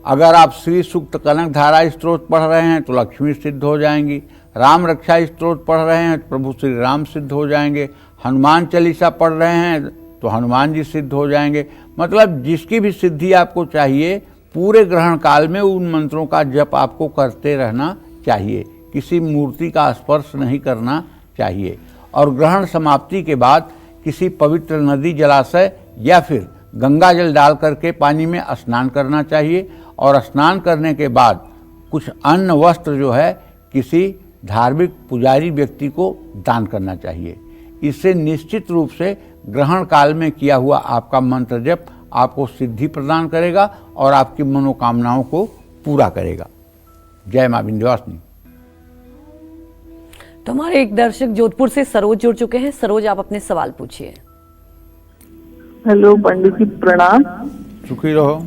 अगर आप श्री सूक्त कनकधारा स्त्रोत पढ़ रहे हैं तो लक्ष्मी सिद्ध हो जाएंगी। राम रक्षा स्त्रोत पढ़ रहे हैं तो प्रभु श्री राम सिद्ध हो जाएंगे। हनुमान चालीसा पढ़ रहे हैं तो हनुमान जी सिद्ध हो जाएंगे। मतलब जिसकी भी सिद्धि आपको चाहिए, पूरे ग्रहण काल में उन मंत्रों का जप आपको करते रहना चाहिए। किसी मूर्ति का स्पर्श नहीं करना चाहिए। और ग्रहण समाप्ति के बाद किसी पवित्र नदी, जलाशय या फिर गंगा जल डाल करके पानी में स्नान करना चाहिए। और स्नान करने के बाद कुछ अन्न वस्त्र जो है किसी धार्मिक पुजारी व्यक्ति को दान करना चाहिए। इससे निश्चित रूप से ग्रहण काल में किया हुआ आपका मंत्र जप आपको सिद्धि प्रदान करेगा और आपकी मनोकामनाओं को पूरा करेगा। जय मां विंध्यवासिनी। तो हमारे एक दर्शक जोधपुर से सरोज जुड़ चुके हैं। सरोज, आप अपने सवाल पूछिए। हेलो पंडित जी, प्रणाम। सुखी रहो।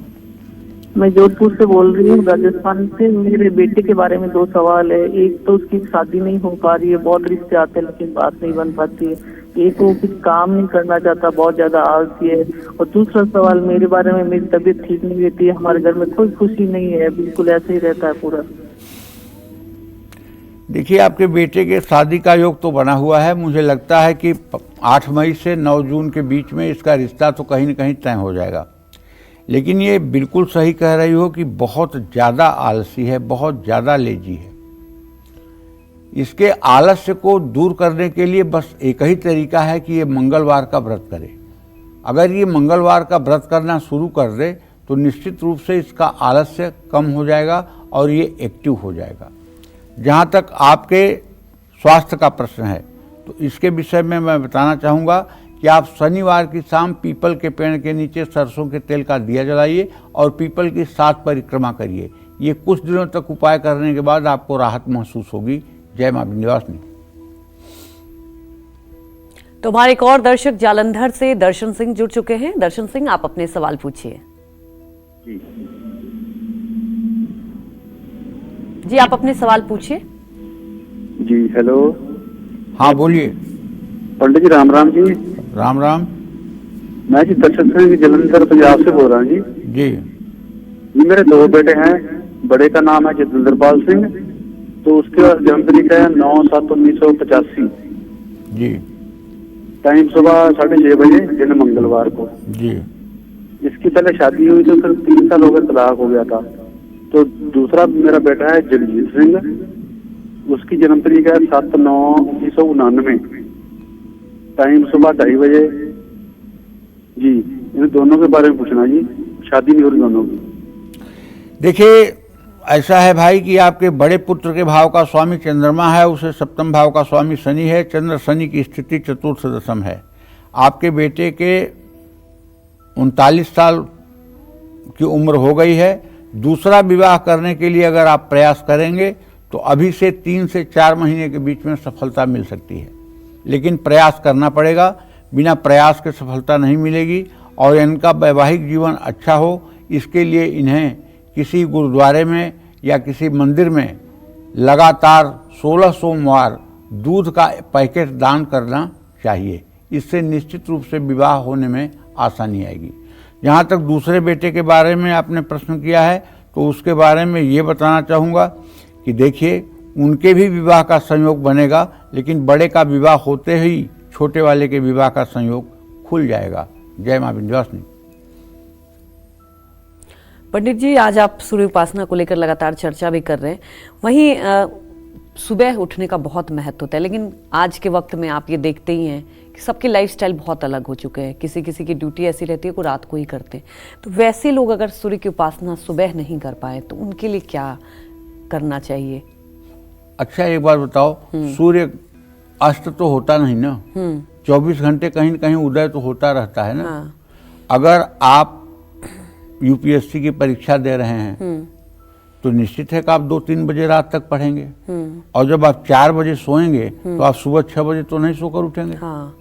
मैं जोधपुर से बोल रही हूँ, राजस्थान से। मेरे बेटे के बारे में 2 सवाल है। एक तो उसकी शादी नहीं हो पा रही है, बहुत रिश्ते आते हैं लेकिन बात नहीं बन पाती है। एक वो कुछ काम नहीं करना चाहता, बहुत ज्यादा आलसी है। और दूसरा सवाल मेरे बारे में, मेरी तबीयत ठीक नहीं रहती है, हमारे घर में कोई खुशी नहीं है, बिल्कुल ऐसे ही रहता है पूरा। देखिए, आपके बेटे के शादी का योग तो बना हुआ है। मुझे लगता है कि 8 मई से 9 जून के बीच में इसका रिश्ता तो कहीं न कहीं तय हो जाएगा। लेकिन ये बिल्कुल सही कह रही हो कि बहुत ज़्यादा आलसी है, बहुत ज़्यादा लेजी है। इसके आलस्य को दूर करने के लिए बस एक ही तरीका है कि ये मंगलवार का व्रत करे। अगर ये मंगलवार का व्रत करना शुरू कर दे तो निश्चित रूप से इसका आलस्य कम हो जाएगा और ये एक्टिव हो जाएगा। जहाँ तक आपके स्वास्थ्य का प्रश्न है तो इसके विषय में मैं बताना चाहूँगा कि आप शनिवार की शाम पीपल के पेड़ के नीचे सरसों के तेल का दिया जलाइए और पीपल की 7 परिक्रमा करिए। ये कुछ दिनों तक उपाय करने के बाद आपको राहत महसूस होगी। जय मां विंध्यवासिनी। तो हमारे एक और दर्शक जालंधर से दर्शन सिंह जुड़ चुके हैं। दर्शन सिंह, आप अपने सवाल पूछिए। जी, आप अपने सवाल पूछिए। जी हेलो। हाँ बोलिए। पंडित जी राम राम जी। राम राम। मैं जी दर्शन सिंह जलंधर पंजाब से बोल रहा हूँ जी। जी मेरे 2 बेटे हैं। बड़े का नाम है जतिंदरपाल सिंह, तो उसका जन्म तारीख है 9/7/1985। जी। टाइम सुबह 6:30 बजे, दिन मंगलवार को। जी। इसकी पहले शादी हुई तो फिर 3 साल हो गए, तलाक हो गया था। तो दूसरा मेरा बेटा है जगजीत सिंह, उसकी जन्म तारीख है 7/9/1999, टाइम सुबह 2:30 बजे जी। इन दोनों के बारे में पूछना जी, शादी नहीं हो रही दोनों की। देखिए ऐसा है भाई कि आपके बड़े पुत्र के भाव का स्वामी चंद्रमा है, उसे सप्तम भाव का स्वामी शनि है, चंद्र शनि की स्थिति चतुर्थ दशम है। आपके बेटे के 39 साल की उम्र हो गई है। दूसरा विवाह करने के लिए अगर आप प्रयास करेंगे तो अभी से 3 से 4 महीने के बीच में सफलता मिल सकती है, लेकिन प्रयास करना पड़ेगा। बिना प्रयास के सफलता नहीं मिलेगी। और इनका वैवाहिक जीवन अच्छा हो, इसके लिए इन्हें किसी गुरुद्वारे में या किसी मंदिर में लगातार 16 सोमवार दूध का पैकेट दान करना चाहिए। इससे निश्चित रूप से विवाह होने में आसानी आएगी। जहाँ तक दूसरे बेटे के बारे में आपने प्रश्न किया है, तो उसके बारे में ये बताना चाहूँगा कि देखिए उनके भी विवाह का संयोग बनेगा, लेकिन बड़े का विवाह होते ही छोटे वाले के विवाह का संयोग खुल जाएगा। जय मां विंध्यवासिनी। पंडित जी, आज आप सूर्य उपासना को लेकर लगातार चर्चा भी कर रहे हैं। वहीं सुबह उठने का बहुत महत्व होता है, लेकिन आज के वक्त में आप ये देखते ही हैं कि सबके लाइफस्टाइल बहुत अलग हो चुके हैं। किसी किसी की ड्यूटी ऐसी रहती है, को रात को ही करते हैं। तो वैसे लोग अगर सूर्य की उपासना सुबह नहीं कर पाए तो उनके लिए क्या करना चाहिए? अच्छा एक बात बताओ, सूर्य अस्त तो होता नहीं ना, 24 घंटे कहीं न कहीं उदय तो होता रहता है ना। हाँ। अगर आप यूपीएससी की परीक्षा दे रहे हैं तो निश्चित है कि आप 2-3 बजे रात तक पढ़ेंगे, और जब आप 4 बजे सोएंगे तो आप सुबह 6 बजे तो नहीं सोकर उठेंगे। हाँ।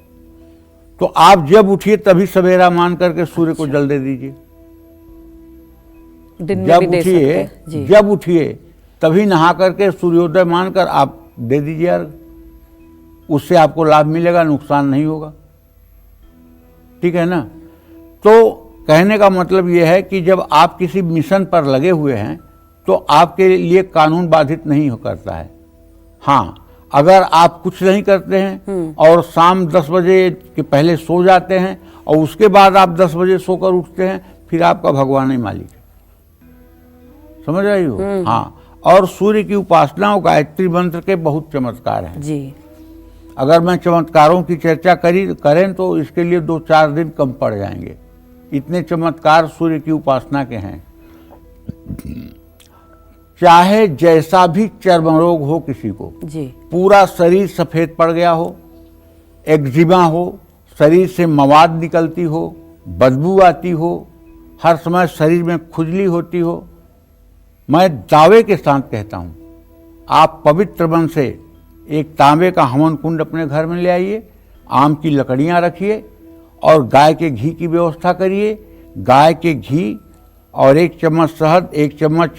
तो आप जब उठिए तभी सवेरा मान करके सूर्य को जल दे दीजिए। दिन में भी दे सकते हैं। जी। जब उठिए तभी नहा करके सूर्योदय मानकर आप दे दीजिए अर्घ। उससे आपको लाभ मिलेगा, नुकसान नहीं होगा। ठीक है ना। तो कहने का मतलब यह है कि जब आप किसी मिशन पर लगे हुए हैं तो आपके लिए कानून बाधित नहीं हो करता है। हाँ, अगर आप कुछ नहीं करते हैं और शाम 10 बजे के पहले सो जाते हैं और उसके बाद आप 10 बजे सोकर उठते हैं, फिर आपका भगवान ही मालिक है। समझ रही हो? हाँ। और सूर्य की उपासना और गायत्री मंत्र के बहुत चमत्कार हैं जी। अगर मैं चमत्कारों की चर्चा करें तो इसके लिए 2-4 दिन कम पड़ जाएंगे। इतने चमत्कार सूर्य की उपासना के हैं। चाहे जैसा भी चर्म रोग हो किसी को, जी। पूरा शरीर सफेद पड़ गया हो, एक्जिमा हो, शरीर से मवाद निकलती हो, बदबू आती हो, हर समय शरीर में खुजली होती हो, मैं दावे के साथ कहता हूं, आप पवित्र मन से एक तांबे का हवन कुंड अपने घर में ले आइए, आम की लकड़ियां रखिए और गाय के घी की व्यवस्था करिए। गाय के घी और 1 चम्मच शहद, 1 चम्मच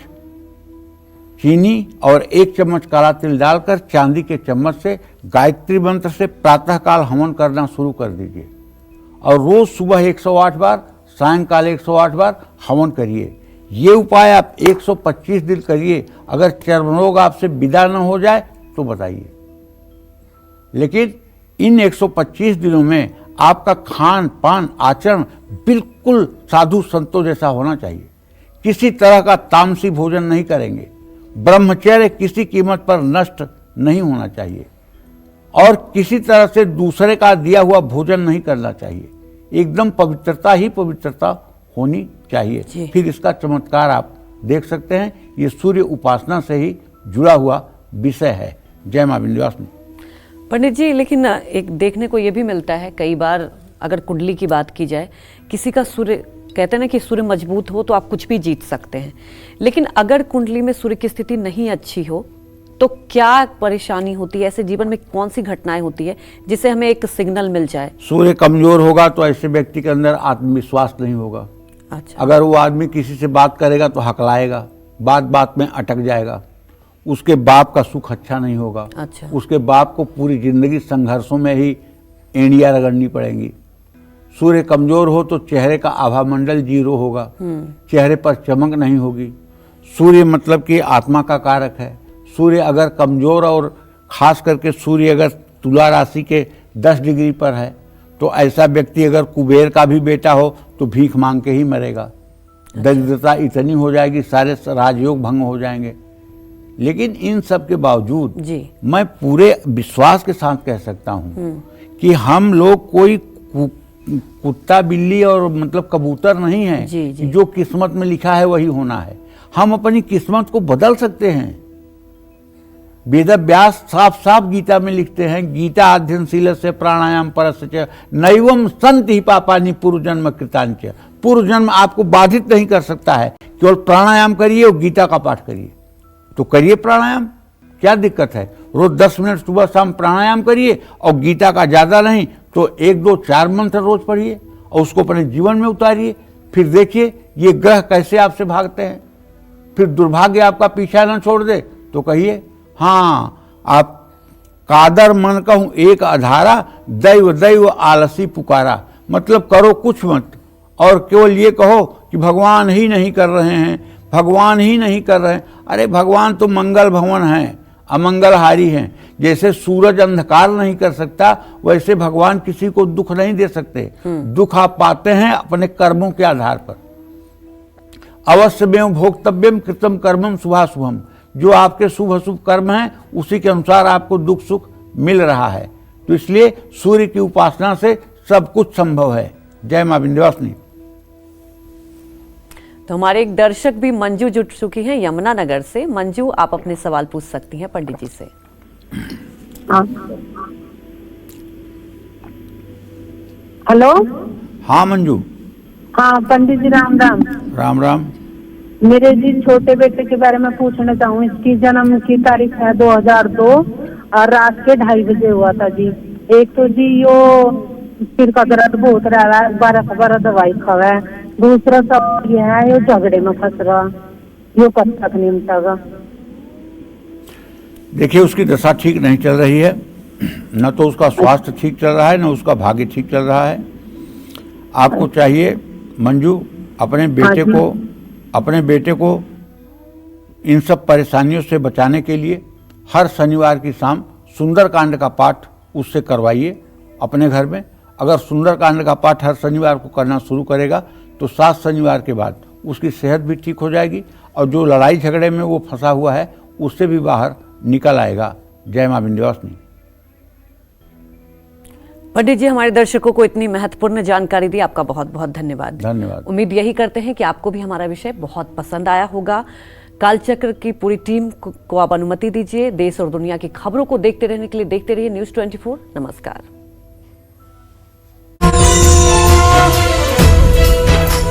चीनी और 1 चम्मच काला तिल डालकर चांदी के चम्मच से गायत्री मंत्र से प्रातःकाल हवन करना शुरू कर दीजिए और रोज सुबह 108 बार, सायंकाल 108 बार हवन करिए। ये उपाय आप 125 दिन करिए। अगर चर्म रोग आपसे विदा न हो जाए तो बताइए। लेकिन इन 125 दिनों में आपका खान पान आचरण बिल्कुल साधु संतों जैसा होना चाहिए। किसी तरह का तामसी भोजन नहीं करेंगे। ब्रह्मचर्य किसी कीमत पर नष्ट नहीं होना चाहिए और किसी तरह से दूसरे का दिया हुआ भोजन नहीं करना चाहिए। एकदम पवित्रता ही पवित्रता होनी चाहिए। फिर इसका चमत्कार आप देख सकते हैं। ये सूर्य उपासना से ही जुड़ा हुआ विषय है। जय मां विंध्यवासिनी। पंडित जी, लेकिन एक देखने को ये भी मिलता है कई बार, अगर कुंडली की बात की जाए, किसी का सूर्य, कहते हैं ना कि सूर्य मजबूत हो तो आप कुछ भी जीत सकते हैं, लेकिन अगर कुंडली में सूर्य की स्थिति नहीं अच्छी हो तो क्या परेशानी होती है? ऐसे जीवन में कौन सी घटनाएं होती है जिससे हमें एक सिग्नल मिल जाए? सूर्य कमजोर होगा तो ऐसे व्यक्ति के अंदर आत्मविश्वास नहीं होगा। अच्छा। अगर वो आदमी किसी से बात करेगा तो हकलाएगा, बात बात में अटक जाएगा, उसके बाप का सुख अच्छा नहीं होगा। अच्छा। उसके बाप को पूरी जिंदगी संघर्षों में ही एंडिया रगड़नी पड़ेंगी। सूर्य कमजोर हो तो चेहरे का आभा मंडल 0 होगा, चेहरे पर चमक नहीं होगी। सूर्य मतलब कि आत्मा का कारक है। सूर्य अगर कमजोर और खास करके सूर्य अगर तुला राशि के 10 डिग्री पर है तो ऐसा व्यक्ति अगर कुबेर का भी बेटा हो तो भीख मांग के ही मरेगा। दरिद्रता इतनी हो जाएगी, सारे राजयोग भंग हो जाएंगे। लेकिन इन सब के बावजूद जी मैं पूरे विश्वास के साथ कह सकता हूँ कि हम लोग कोई कुत्ता बिल्ली और मतलब कबूतर नहीं है जी, जी। जो किस्मत में लिखा है वही होना है। हम अपनी किस्मत को बदल सकते हैं। वेद व्यास साफ साफ गीता में लिखते हैं, गीता अध्ययनशील से प्राणायाम परस्य नैवम संति पापानि पूर्व जन्म कृतांच। पूर्व जन्म आपको बाधित नहीं कर सकता है, केवल प्राणायाम करिए और गीता का पाठ करिए। तो करिए प्राणायाम, क्या दिक्कत है? रोज 10 मिनट सुबह शाम प्राणायाम करिए और गीता का ज्यादा नहीं तो 1 2 4 मंत्र रोज पढ़िए और उसको अपने जीवन में उतारिए। फिर देखिए ये ग्रह कैसे आपसे भागते हैं। फिर दुर्भाग्य आपका पीछा न छोड़ दे तो कहिए हाँ, आप कादर मन कहूं एक अधारा, दैव दैव आलसी पुकारा। मतलब करो कुछ मत और केवल ये कहो कि भगवान ही नहीं कर रहे हैं, भगवान ही नहीं कर रहे हैं। अरे भगवान तो मंगल भवन है, अमंगलहारी हैं। जैसे सूरज अंधकार नहीं कर सकता वैसे भगवान किसी को दुख नहीं दे सकते। दुख आप पाते हैं अपने कर्मों के आधार पर। अवश्य में भोक्तव्यम कृतम कर्मम शुभाशुभम। जो आपके शुभ अशुभ कर्म हैं उसी के अनुसार आपको दुख सुख मिल रहा है। तो इसलिए सूर्य की उपासना से सब कुछ संभव है। जय मां विंध्यवासिनी। तो हमारे एक दर्शक भी मंजू जुट चुकी हैं यमुनानगर से। मंजू, आप अपने सवाल पूछ सकती हैं पंडित जी से। हेलो। हाँ मंजू। हाँ पंडित जी, राम राम। राम राम। मेरे जी छोटे बेटे के बारे में पूछना चाहूँ। इसकी जन्म की तारीख है 2002 और रात के 2:30 बजे हुआ था जी। एक तो जी यो सिर का दर्द बहुत रहा है, 12 दवाई खावा है। दूसरा सब ये है यो झगड़े में फंस रहा, यो कब तक नहीं मिटेगा। देखिए उसकी दशा ठीक नहीं चल रही है, न तो उसका स्वास्थ्य ठीक चल रहा है न उसका भाग्य ठीक चल रहा है। आपको चाहिए मंजू अपने बेटे को इन सब परेशानियों से बचाने के लिए हर शनिवार की शाम सुंदरकांड का पाठ उससे करवाइए अपने घर में। अगर सुंदरकांड का पाठ हर शनिवार को करना शुरू करेगा तो 7 शनिवार के बाद उसकी सेहत भी ठीक हो जाएगी और जो लड़ाई झगड़े में वो फंसा हुआ है उससे भी बाहर निकल आएगा। जय मां विंध्यवासिनी। पंडित जी, हमारे दर्शकों को इतनी महत्वपूर्ण जानकारी दी, आपका बहुत बहुत धन्यवाद। धन्यवाद। उम्मीद यही करते हैं कि आपको भी हमारा विषय बहुत पसंद आया होगा। कालचक्र की पूरी टीम को आप अनुमति दीजिए। देश और दुनिया की खबरों को देखते रहने के लिए देखते रहिए News 24। नमस्कार।